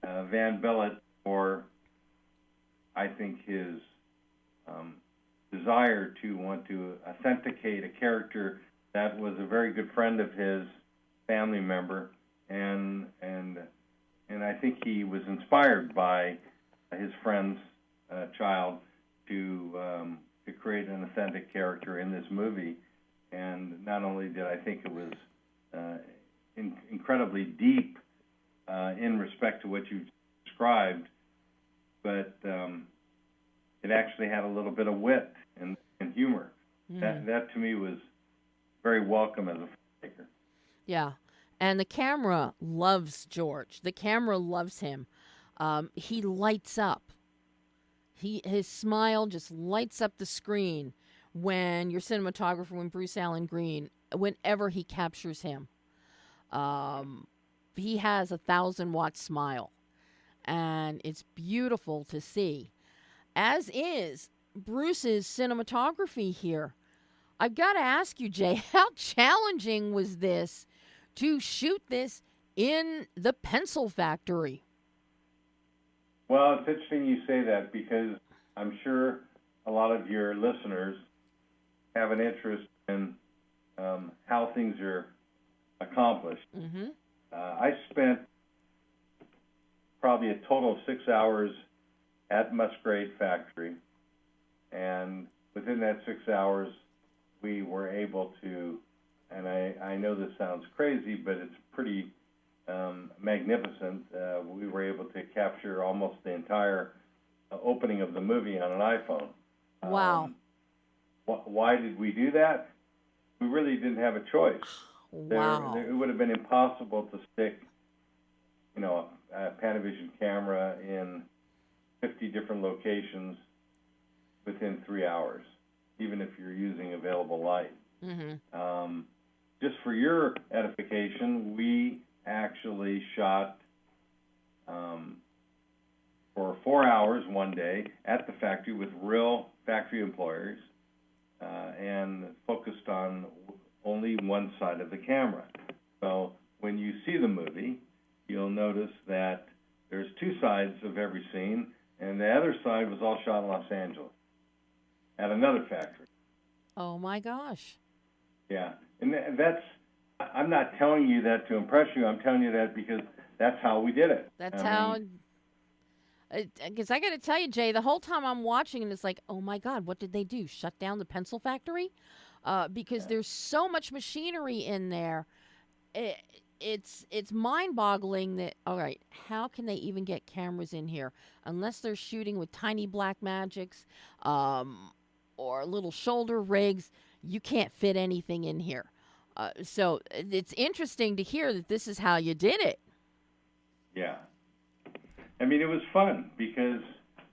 Speaker 4: Van Billet for, I think, his desire to want to authenticate a character that was a very good friend of his, family member, and I think he was inspired by his friend's child to create an authentic character in this movie. And not only did I think it was incredibly deep in respect to what you described, but it actually had a little bit of wit and humor. That to me was very welcome as a filmmaker.
Speaker 1: Yeah, and the camera loves George. The camera loves him. He lights up. His smile just lights up the screen when your cinematographer, when Bruce Allen Green, whenever he captures him. He has a 1,000-watt smile, and it's beautiful to see, as is Bruce's cinematography here. I've got to ask you, Jay, how challenging was this to shoot this in the pencil factory.
Speaker 4: Well, it's interesting you say that because I'm sure a lot of your listeners have an interest in how things are accomplished.
Speaker 1: Mm-hmm.
Speaker 4: I spent probably a total of 6 hours at Musgrave Factory, and within that 6 hours, we were able to, and I know this sounds crazy, but it's pretty magnificent. We were able to capture almost the entire opening of the movie on an iPhone.
Speaker 1: Wow.
Speaker 4: Why did we do that? We really didn't have a choice.
Speaker 1: Wow.
Speaker 4: It would have been impossible to stick, a Panavision camera in 50 different locations within 3 hours, even if you're using available light.
Speaker 1: Mm-hmm.
Speaker 4: Just for your edification, we actually shot for 4 hours one day at the factory with real factory employees and focused on only one side of the camera. So when you see the movie, you'll notice that there's two sides of every scene, and the other side was all shot in Los Angeles at another factory.
Speaker 1: Oh my gosh.
Speaker 4: Yeah, and that's, I'm not telling you that to impress you. I'm telling you that because that's how we did it.
Speaker 1: That's how. Because I got to tell you, Jay, the whole time I'm watching, and it's like, oh my God, what did they do? Shut down the pencil factory? Because there's so much machinery in there. It's mind-boggling that, all right, how can they even get cameras in here unless they're shooting with tiny black magics or little shoulder rigs? You can't fit anything in here. So it's interesting to hear that this is how you did it.
Speaker 4: Yeah. I mean, it was fun because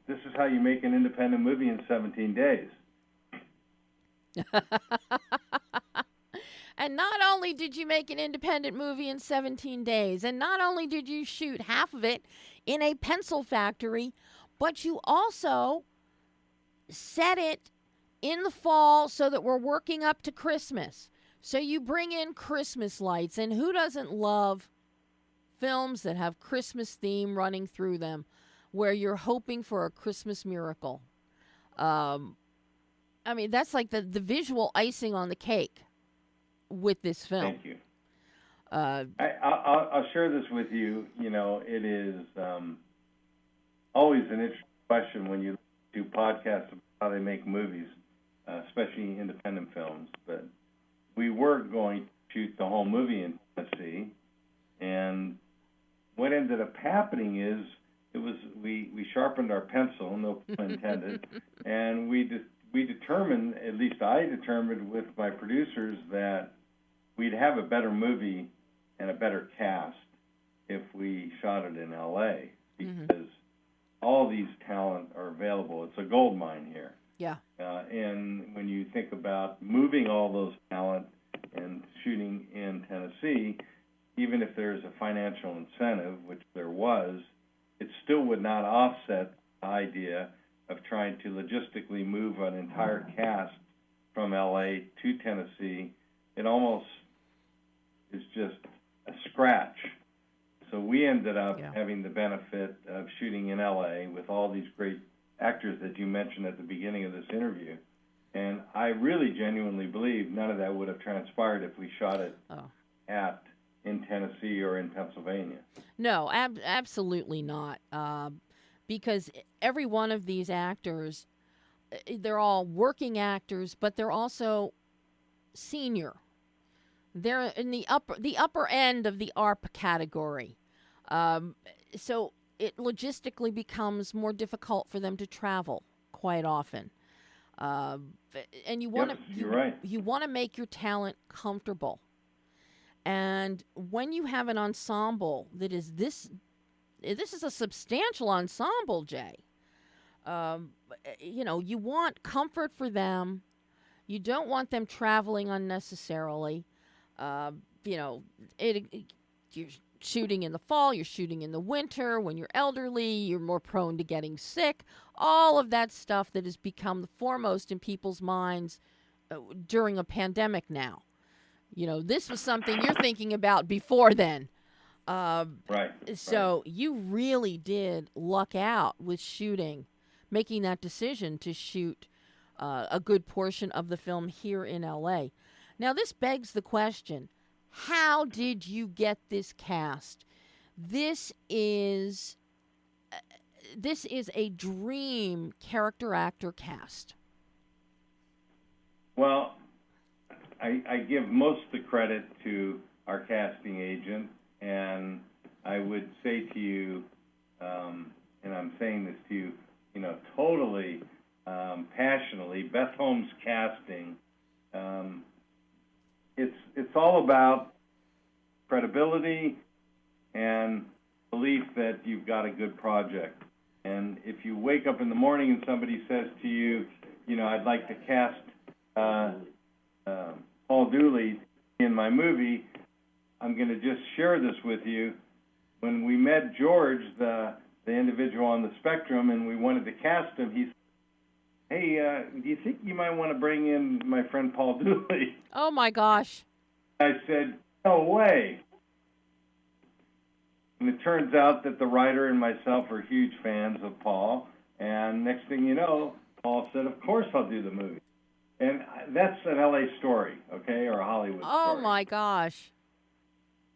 Speaker 4: this is how you make an independent movie in 17 days.
Speaker 1: And not only did you make an independent movie in 17 days, and not only did you shoot half of it in a pencil factory, but you also set it in the fall so that we're working up to Christmas. So you bring in Christmas lights, and who doesn't love films that have Christmas theme running through them, where you're hoping for a Christmas miracle? I mean, that's like the visual icing on the cake with this film.
Speaker 4: Thank you. I'll share this with you. You know, it is always an interesting question when you do podcasts about how they make movies, especially independent films. But we were going to shoot the whole movie in Tennessee, and what ended up happening is we sharpened our pencil, no pun intended, and we determined, at least I determined with my producers, that we'd have a better movie and a better cast if we shot it in L.A. because all these talent are available. It's a gold mine here.
Speaker 1: Yeah.
Speaker 4: And when you think about moving all those talent and shooting in Tennessee, even if there's a financial incentive, which there was, it still would not offset the idea of trying to logistically move an entire cast from L.A. to Tennessee. It almost is just a scratch. So we ended up having the benefit of shooting in L.A. with all these great actors that you mentioned at the beginning of this interview. And I really genuinely believe none of that would have transpired if we shot it in Tennessee or in Pennsylvania.
Speaker 1: No, absolutely not. Because every one of these actors, they're all working actors, but they're also senior. They're in the upper end of the ARP category. So it logistically becomes more difficult for them to travel quite often. And you want to you want to make your talent comfortable. And when you have an ensemble that is this is a substantial ensemble, Jay. You want comfort for them. You don't want them traveling unnecessarily. You're shooting in the fall, you're shooting in the winter. When you're elderly, you're more prone to getting sick. All of that stuff that has become the foremost in people's minds during a pandemic now. You know, this was something you're thinking about before then.
Speaker 4: Right.
Speaker 1: So you really did luck out with making that decision to shoot a good portion of the film here in LA. Now, this begs the question, how did you get this cast? This is a dream character actor cast.
Speaker 4: Well, I give most of the credit to our casting agent, and I would say to you, and I'm saying this to you, totally passionately, Beth Holmes Casting. It's all about credibility and belief that you've got a good project. And if you wake up in the morning and somebody says to you, I'd like to cast Paul Dooley in my movie, I'm going to just share this with you. When we met George, the individual on the spectrum, and we wanted to cast him, he said, hey, do you think you might want to bring in my friend Paul Dooley?
Speaker 1: Oh, my gosh.
Speaker 4: I said, no way. And it turns out that the writer and myself are huge fans of Paul. And next thing you know, Paul said, of course I'll do the movie. And that's an LA story, okay, or a Hollywood story.
Speaker 1: Oh, my gosh.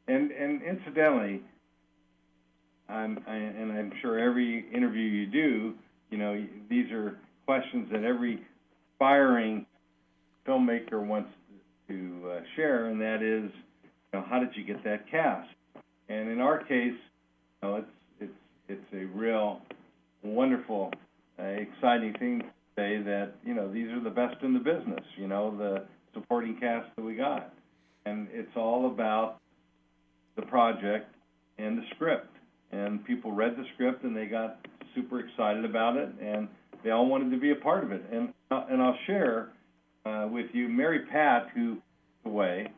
Speaker 4: And incidentally, I'm sure every interview you do, these are questions that every aspiring filmmaker wants to share, and that is, how did you get that cast? And in our case, it's a real wonderful, exciting thing to say that these are the best in the business. The supporting cast that we got, and it's all about the project and the script. And people read the script and they got super excited about it, and they all wanted to be a part of it. And I'll share with you, Mary Pat, who passed away,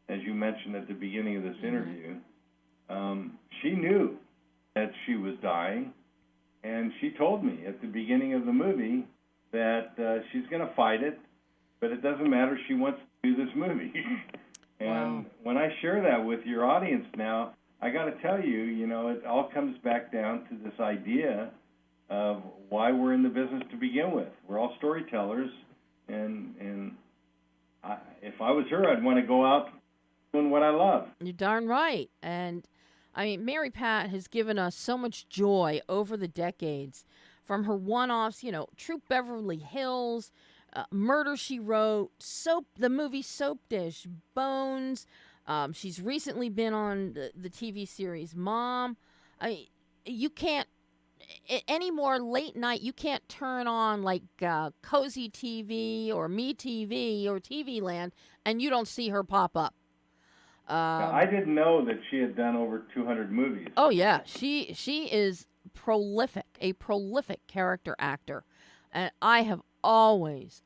Speaker 4: as you mentioned at the beginning of this interview, she knew that she was dying, and she told me at the beginning of the movie that she's going to fight it, but it doesn't matter, she wants to do this movie. And when I share that with your audience now, I got to tell you, it all comes back down to this idea of why we're in the business to begin with. We're all storytellers, and if I was her, I'd want to go out doing what I love.
Speaker 1: You're darn right. And, Mary Pat has given us so much joy over the decades, from her one-offs, Troop Beverly Hills, Murder, She Wrote, the movie Soap Dish, Bones. She's recently been on the TV series Mom. You can't, any more late night, you can't turn on like Cozy TV or MeTV or TV Land and you don't see her pop up.
Speaker 4: Now, I didn't know that she had done over 200 movies.
Speaker 1: Oh, yeah. She is a prolific character actor. And I have always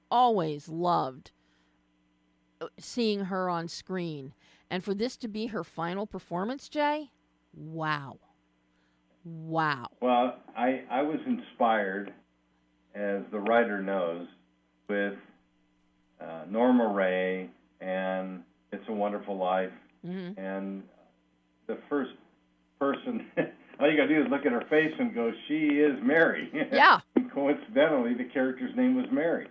Speaker 1: loved seeing her on screen. And for this to be her final performance, Jay, wow. Well,
Speaker 4: I was inspired, as the writer knows, with Norma Rae and It's a Wonderful Life. Mm-hmm. And the first person, all you got to do is look at her face and go, she is Mary.
Speaker 1: Yeah.
Speaker 4: And coincidentally, the character's name was Mary.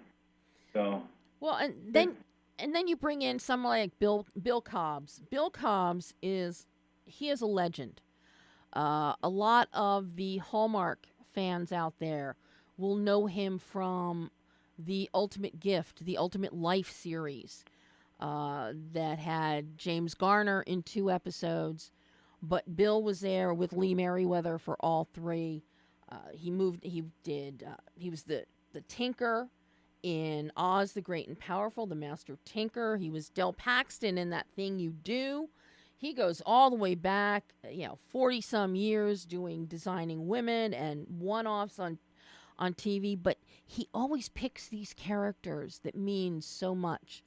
Speaker 4: So.
Speaker 1: Well, and then you bring in someone like Bill Cobbs. Bill Cobbs is a legend. A lot of the Hallmark fans out there will know him from the Ultimate Gift, the Ultimate Life series that had James Garner in 2 episodes. But Bill was there with Lee Merriweather for all 3. He was the Tinker in Oz the Great and Powerful, the Master Tinker. He was Del Paxton in That Thing You Do. He goes all the way back, 40-some years designing women and one-offs on TV. But he always picks these characters that mean so much,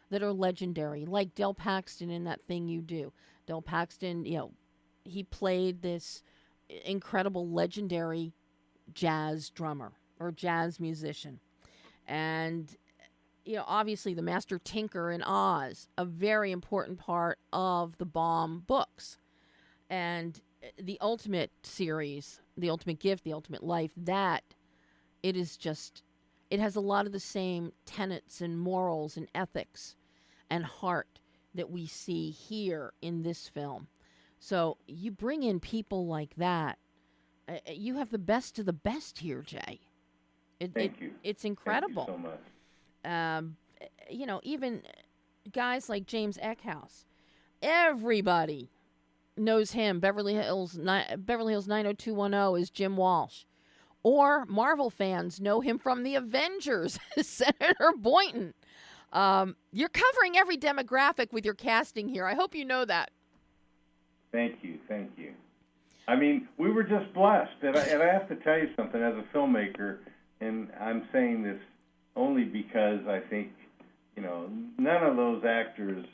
Speaker 1: that are legendary, like Del Paxton in That Thing You Do. Del Paxton, he played this incredible, legendary jazz drummer or jazz musician. And obviously the Master Tinker in Oz, a very important part of the Baum books. And the Ultimate series, The Ultimate Gift, The Ultimate Life, that it is just, it has a lot of the same tenets and morals and ethics and heart that we see here in this film. So you bring in people like that, you have the best of the best here, Jay.
Speaker 4: Thank you.
Speaker 1: It's incredible.
Speaker 4: Thank you so much.
Speaker 1: Even guys like James Eckhouse, everybody knows him. Beverly Hills 90210 is Jim Walsh. Or Marvel fans know him from the Avengers, Senator Boynton. You're covering every demographic with your casting here. I hope you know that.
Speaker 4: Thank you. I mean, we were just blessed, and I have to tell you something as a filmmaker, and I'm saying this only because I think, none of those actors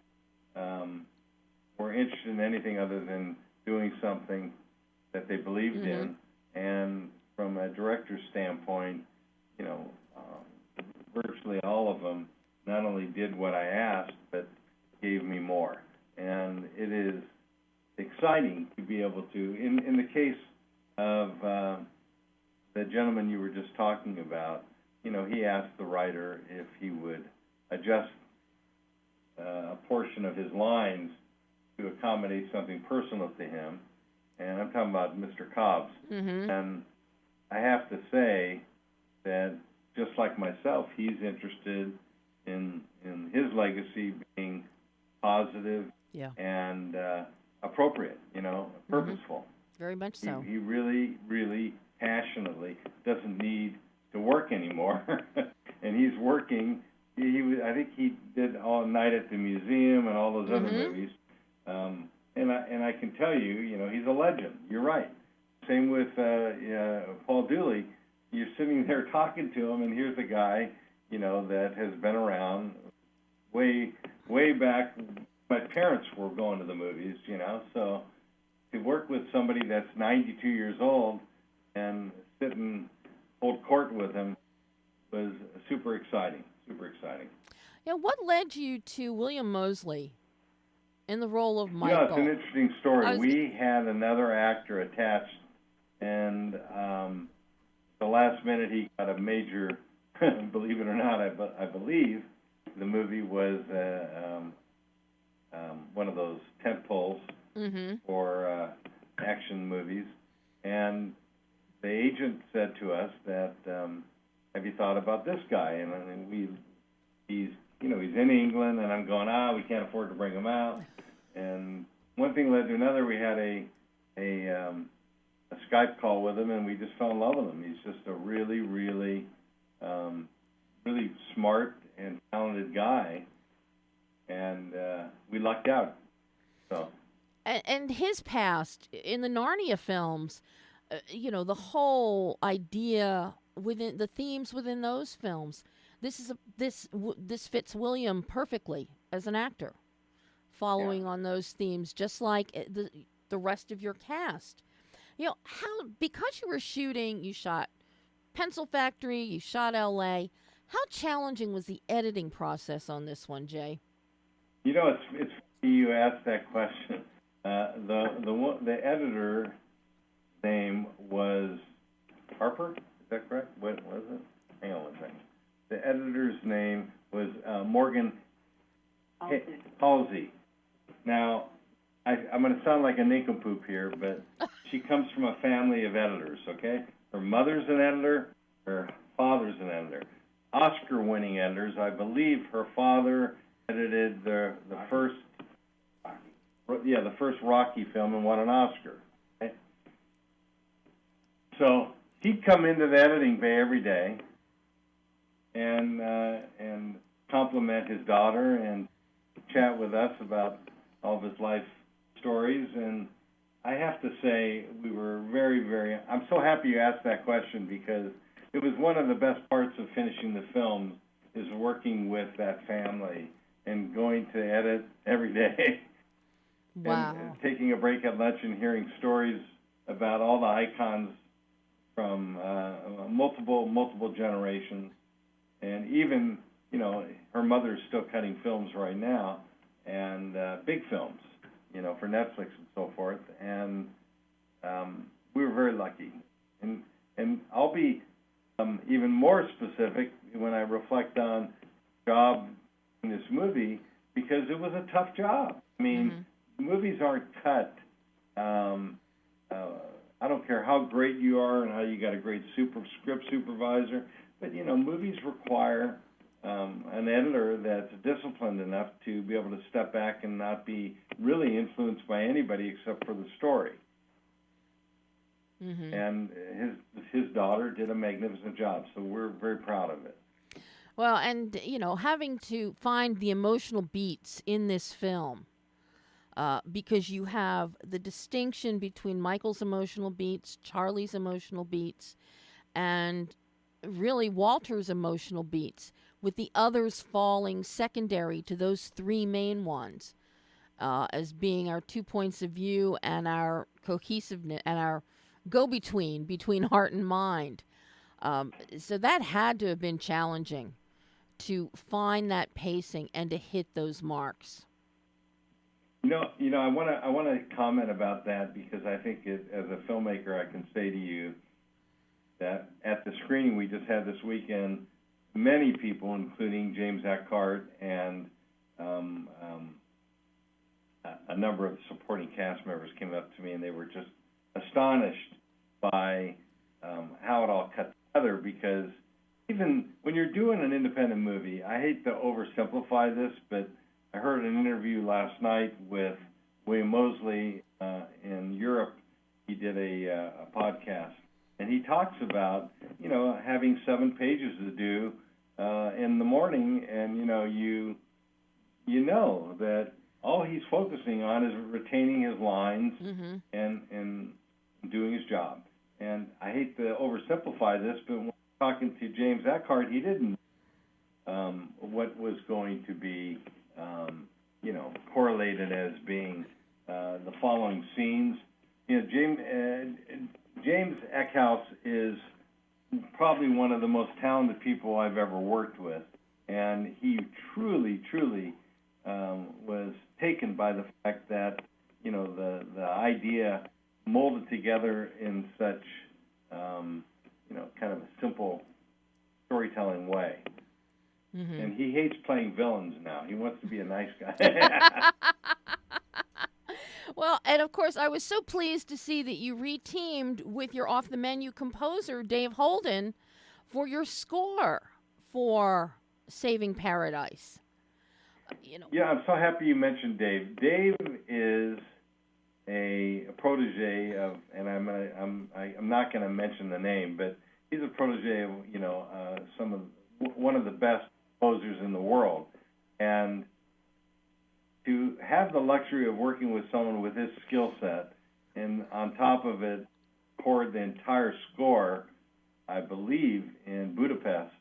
Speaker 4: were interested in anything other than doing something that they believed in, and from a director's standpoint, virtually all of them not only did what I asked, but gave me more. And it is exciting to be able to, in the case of the gentleman you were just talking about, he asked the writer if he would adjust a portion of his lines to accommodate something personal to him. And I'm talking about Mr. Cobbs. And I have to say that just like myself, he's interested in his legacy being positive and appropriate, purposeful.
Speaker 1: Very much so.
Speaker 4: He really, really passionately doesn't need to work anymore, and he's working. I think he did All Night at the Museum and all those other movies. And I can tell you, he's a legend. You're right. Same with Paul Dooley. You're sitting there talking to him, and here's a guy, that has been around way back. My parents were going to the movies, so to work with somebody that's 92 years old and sit and hold court with him was super exciting.
Speaker 1: What led you to William Moseley in the role of Michael?
Speaker 4: Yeah, it's an interesting story. We had another actor attached, and the last minute he got a major, believe it or not, I believe the movie was one of those tent poles for action movies. And the agent said to us that, have you thought about this guy? And he's in England, and I'm going, we can't afford to bring him out. And one thing led to another. We had a Skype call with him, and we just fell in love with him. He's just a really, really, really smart and talented guy, and we lucked out. So.
Speaker 1: And his past in the Narnia films, the whole idea within the themes within those films. This fits William perfectly as an actor, following on those themes, just like the rest of your cast. Because you shot Pencil Factory, you shot L.A. How challenging was the editing process on this one, Jay?
Speaker 4: It's funny you asked that question. The editor name was Harper. Is that correct? What was it? Hang on one second. The editor's name was Morgan Halsey. Now, I'm going to sound like a nincompoop here, but she comes from a family of editors, okay? Her mother's an editor, her father's an editor. Oscar-winning editors. I believe her father edited the first Rocky film and won an Oscar. Okay? So he'd come into the editing bay every day and compliment his daughter and chat with us about all of his life stories. And I have to say, we were very, very... I'm so happy you asked that question, because it was one of the best parts of finishing the film is working with that family and going to edit every day.
Speaker 1: Wow.
Speaker 4: And taking a break at lunch and hearing stories about all the icons from multiple generations. And even, her mother's still cutting films right now, and big films, for Netflix and so forth. And we were very lucky. And I'll be even more specific when I reflect on the job in this movie, because it was a tough job. I mean, movies aren't cut. I don't care how great you are and how you got a great script supervisor, but movies require an editor that's disciplined enough to be able to step back and not be really influenced by anybody except for the story. And his daughter did a magnificent job, so we're very proud of it.
Speaker 1: Well, and, having to find the emotional beats in this film, because you have the distinction between Michael's emotional beats, Charlie's emotional beats, and really Walter's emotional beats, with the others falling secondary to those three main ones, as being our 2 points of view and our cohesiveness and our go-between between heart and mind. So that had to have been challenging, to find that pacing and to hit those marks.
Speaker 4: I want to comment about that, because I think as a filmmaker, I can say to you that at the screening we just had this weekend, many people, including James Eckhart and a number of supporting cast members, came up to me and they were just astonished by how it all cut together, because even when you're doing an independent movie, I hate to oversimplify this, but I heard an interview last night with William Moseley in Europe. He did a podcast, and he talks about, having 7 pages to do in the morning, and, you know that all he's focusing on is retaining his lines and doing his job. And I hate to oversimplify this, but when talking to James Eckhart, he didn't what was going to be, correlated as being the following scenes. James Eckhouse is probably one of the most talented people I've ever worked with, and he truly was taken by the fact that the idea molded together in such kind of a simple storytelling way. And he hates playing villains now. He wants to be a nice guy.
Speaker 1: Well, and of course, I was so pleased to see that you re-teamed with your off-the-menu composer, Dave Holden, for your score for Saving Paradise.
Speaker 4: Yeah, I'm so happy you mentioned Dave. Dave is a protege of, and I'm not going to mention the name, but he's a protege of one of the best composers in the world, and to have the luxury of working with someone with his skill set, and on top of it, record the entire score, I believe, in Budapest,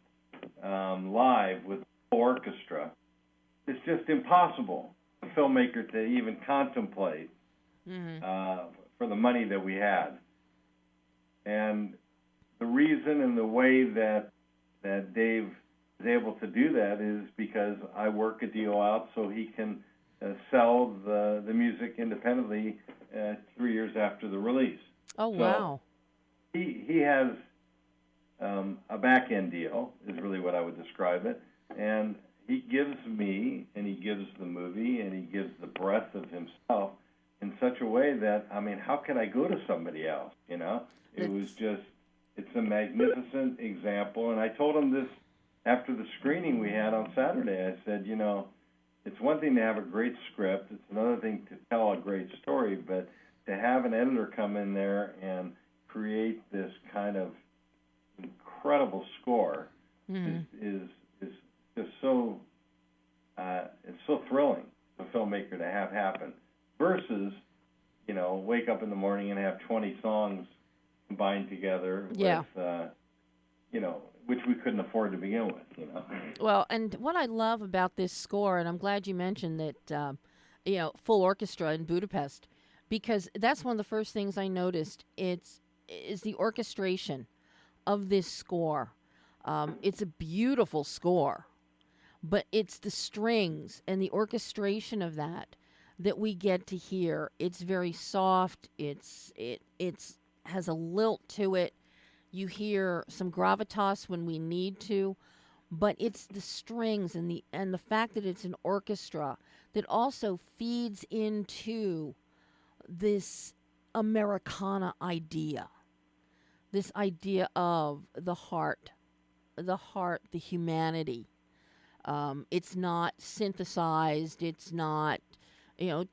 Speaker 4: live with full orchestra, it's just impossible for a filmmaker to even contemplate for the money that we had. And the reason and the way that Dave is able to do that is because I work a deal out so he can sell the music independently 3 years after the release.
Speaker 1: Oh, wow.
Speaker 4: So he has a back-end deal, is really what I would describe it, and he gives me, and he gives the movie, and he gives the breadth of himself in such a way that, how could I go to somebody else, It's a magnificent example, and I told him this after the screening we had on Saturday. I said, it's one thing to have a great script, it's another thing to tell a great story, but to have an editor come in there and create this kind of incredible score is just so it's so thrilling for a filmmaker to have happen, versus wake up in the morning and have 20 songs combined together with which we couldn't afford to begin with.
Speaker 1: Well, and what I love about this score, and I'm glad you mentioned that full orchestra in Budapest, because that's one of the first things I noticed. Is the orchestration of this score. It's a beautiful score, but it's the strings and the orchestration of that that we get to hear. It's very soft. It's has a lilt to it. You hear some gravitas when we need to, but it's the strings and the fact that it's an orchestra that also feeds into this Americana idea. This idea of the heart, the humanity. It's not synthesized. It's not,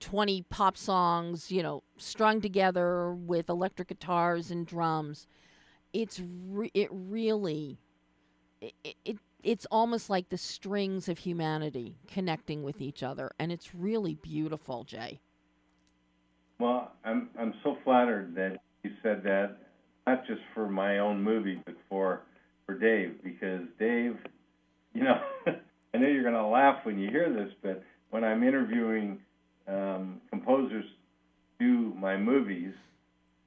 Speaker 1: 20 pop songs, strung together with electric guitars and drums. It really, it's almost like the strings of humanity connecting with each other, and it's really beautiful, Jay.
Speaker 4: Well, I'm so flattered that you said that, not just for my own movie, but for Dave, because Dave, I know you're going to laugh when you hear this, but when I'm interviewing composers to do my movies,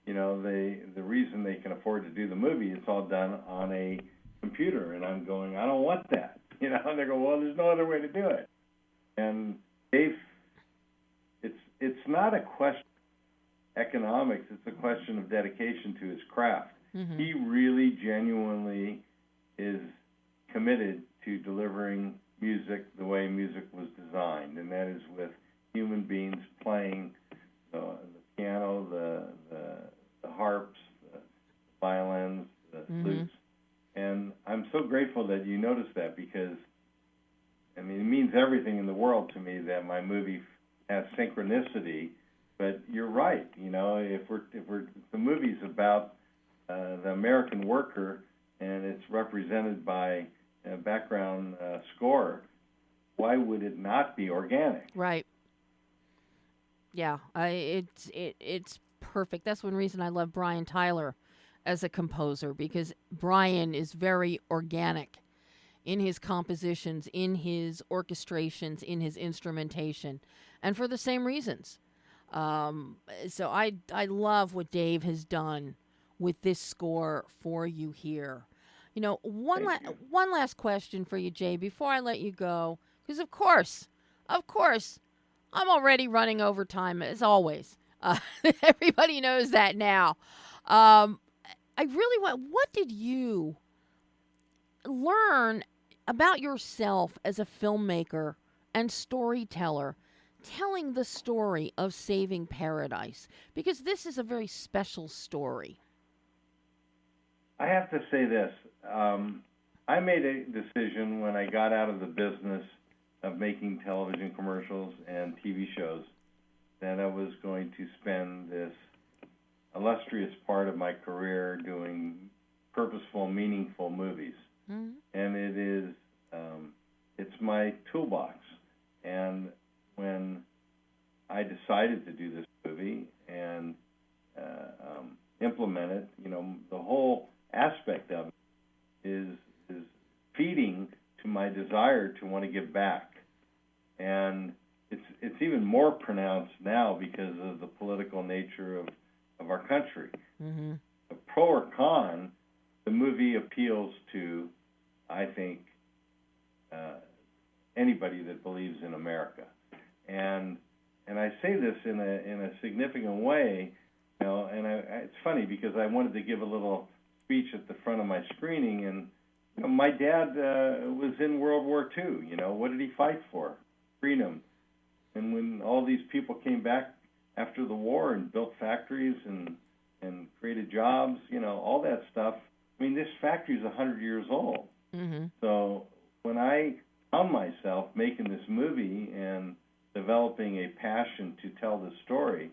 Speaker 4: the reason they can afford to do the movie, it's all done on a computer, and I'm going, I don't want that, and they go, well, there's no other way to do it. And Dave, it's not a question of economics, it's a question of dedication to his craft.
Speaker 1: Mm-hmm.
Speaker 4: He really genuinely is committed to delivering music the way music was designed, and that is with human beings playing the piano, the harps, the violins, the
Speaker 1: Mm-hmm.
Speaker 4: flutes. And I'm so grateful that you noticed that, because, it means everything in the world to me that my movie has synchronicity. But you're right, if the movie's about the American worker and it's represented by a background score, why would it not be organic?
Speaker 1: Right. Yeah, it's perfect. That's one reason I love Brian Tyler as a composer, because Brian is very organic in his compositions, in his orchestrations, in his instrumentation, and for the same reasons. So I love what Dave has done with this score for you here. One last question for you, Jay, before I let you go, because of course, I'm already running over time as always. Everybody knows that now. I really what did you learn about yourself as a filmmaker and storyteller, telling the story of Saving Paradise? Because this is a very special story.
Speaker 4: I have to say this. I made a decision when I got out of the business of making television commercials and TV shows that I was going to spend this illustrious part of my career doing purposeful, meaningful movies.
Speaker 1: Mm-hmm.
Speaker 4: And it is, it's my toolbox. And when I decided to do this movie and implement it, the whole aspect of it is feeding to my desire to want to give back. And it's even more pronounced now because of the political nature of our country.
Speaker 1: Mm-hmm.
Speaker 4: Pro or con, the movie appeals to, I think, anybody that believes in America. And I say this in a significant way, and it's funny because I wanted to give a little speech at the front of my screening, and my dad was in World War II. What did he fight for? Freedom. And when all these people came back after the war and built factories and created jobs, all that stuff, this factory's 100 years old.
Speaker 1: Mm-hmm.
Speaker 4: So when I found myself making this movie and developing a passion to tell the story,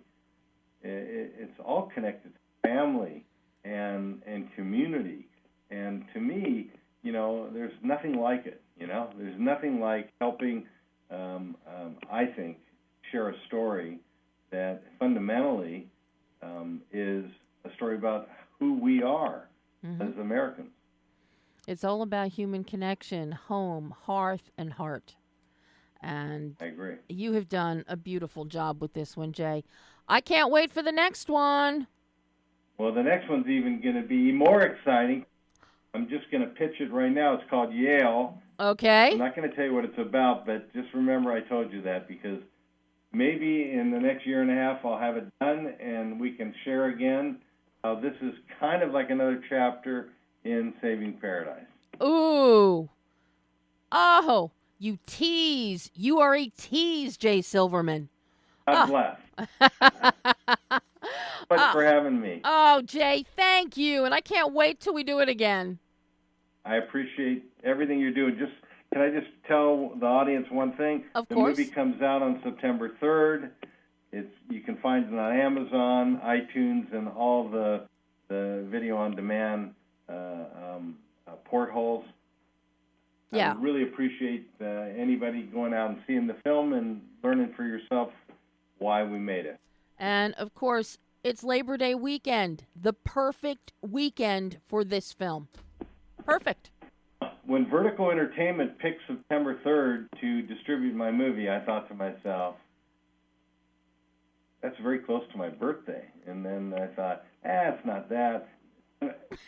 Speaker 4: it's all connected to family and community. And to me, there's nothing like it. There's nothing like helping, I think, share a story that fundamentally is a story about who we are as Americans.
Speaker 1: It's all about human connection, home, hearth, and heart. And
Speaker 4: I agree.
Speaker 1: You have done a beautiful job with this one, Jay. I can't wait for the next one.
Speaker 4: Well, the next one's even going to be more exciting. I'm just going to pitch it right now. It's called Yale.
Speaker 1: Okay.
Speaker 4: I'm not going to tell you what it's about, but just remember I told you that, because maybe in the next year and a half I'll have it done and we can share again. This is kind of like another chapter in Saving Paradise.
Speaker 1: Ooh. Oh, you tease. You are a tease, Jay Silverman.
Speaker 4: God bless. Thanks for having me.
Speaker 1: Oh, Jay, thank you. And I can't wait till we do it again.
Speaker 4: I appreciate everything you're doing. Can I just tell the audience one thing?
Speaker 1: Of
Speaker 4: the
Speaker 1: course.
Speaker 4: movie comes out on September 3rd. You can find it on Amazon, iTunes, and all the video on demand portholes.
Speaker 1: Yeah.
Speaker 4: I would really appreciate anybody going out and seeing the film and learning for yourself why we made it.
Speaker 1: And, of course, it's Labor Day weekend, the perfect weekend for this film. Perfect.
Speaker 4: When Vertical Entertainment picked September 3rd to distribute my movie, I thought to myself, that's very close to my birthday. And then I thought, it's not that.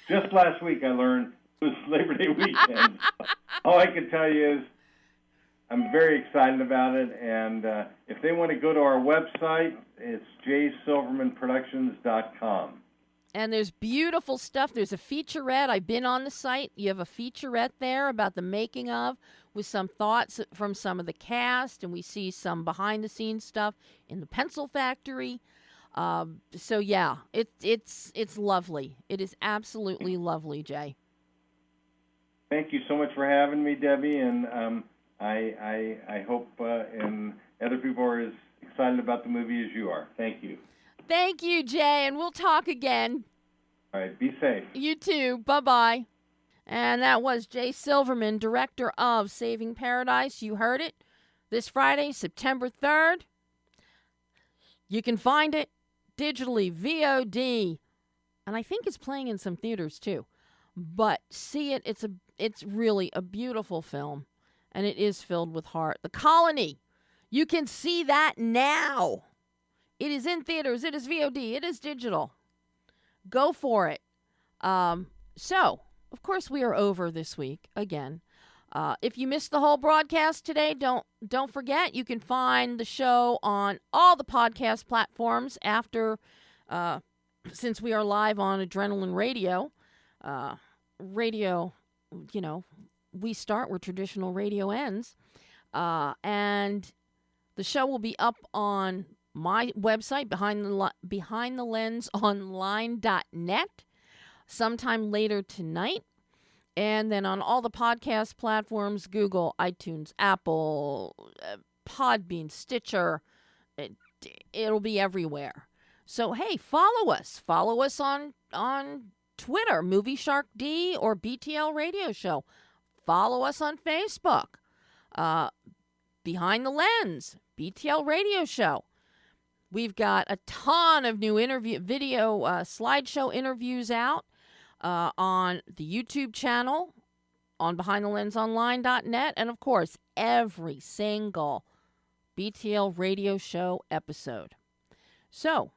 Speaker 4: Just last week I learned it was Labor Day weekend. All I can tell you is I'm very excited about it. And if they want to go to our website, it's jsilvermanproductions.com.
Speaker 1: And there's beautiful stuff. There's a featurette. I've been on the site. You have a featurette there about the making of, with some thoughts from some of the cast, and we see some behind-the-scenes stuff in the pencil factory. So yeah, it's lovely. It is absolutely lovely, Jay.
Speaker 4: Thank you so much for having me, Debbie, and I hope and other people are as excited about the movie as you are. Thank you.
Speaker 1: Thank you, Jay, and we'll talk again.
Speaker 4: All right, be safe.
Speaker 1: You too. Bye-bye. And that was Jay Silverman, director of Saving Paradise. You heard it. This Friday, September 3rd. You can find it digitally, VOD. And I think it's playing in some theaters too. But see it. It's really a beautiful film. And it is filled with heart. The Colony. You can see that now. It is in theaters. It is VOD. It is digital. Go for it. So, of course, we are over this week again. If you missed the whole broadcast today, don't forget you can find the show on all the podcast platforms after, since we are live on Adrenaline Radio. Radio, we start where traditional radio ends, and the show will be up on my website, behindthelensonline.net, sometime later tonight. And then on all the podcast platforms, Google, iTunes, Apple, Podbean, Stitcher, it'll be everywhere. So, hey, follow us. Follow us on Twitter, Movie Shark D or BTL Radio Show. Follow us on Facebook, Behind the Lens, BTL Radio Show. We've got a ton of new video slideshow interviews out on the YouTube channel, on BehindTheLensOnline.net, and, of course, every single BTL Radio Show episode. So,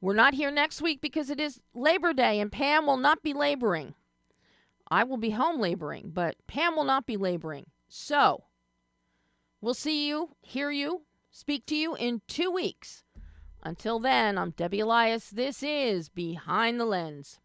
Speaker 1: we're not here next week because it is Labor Day, and Pam will not be laboring. I will be home laboring, but Pam will not be laboring. So, we'll see you, hear you, speak to you in 2 weeks. Until then, I'm Debbie Elias. This is Behind the Lens.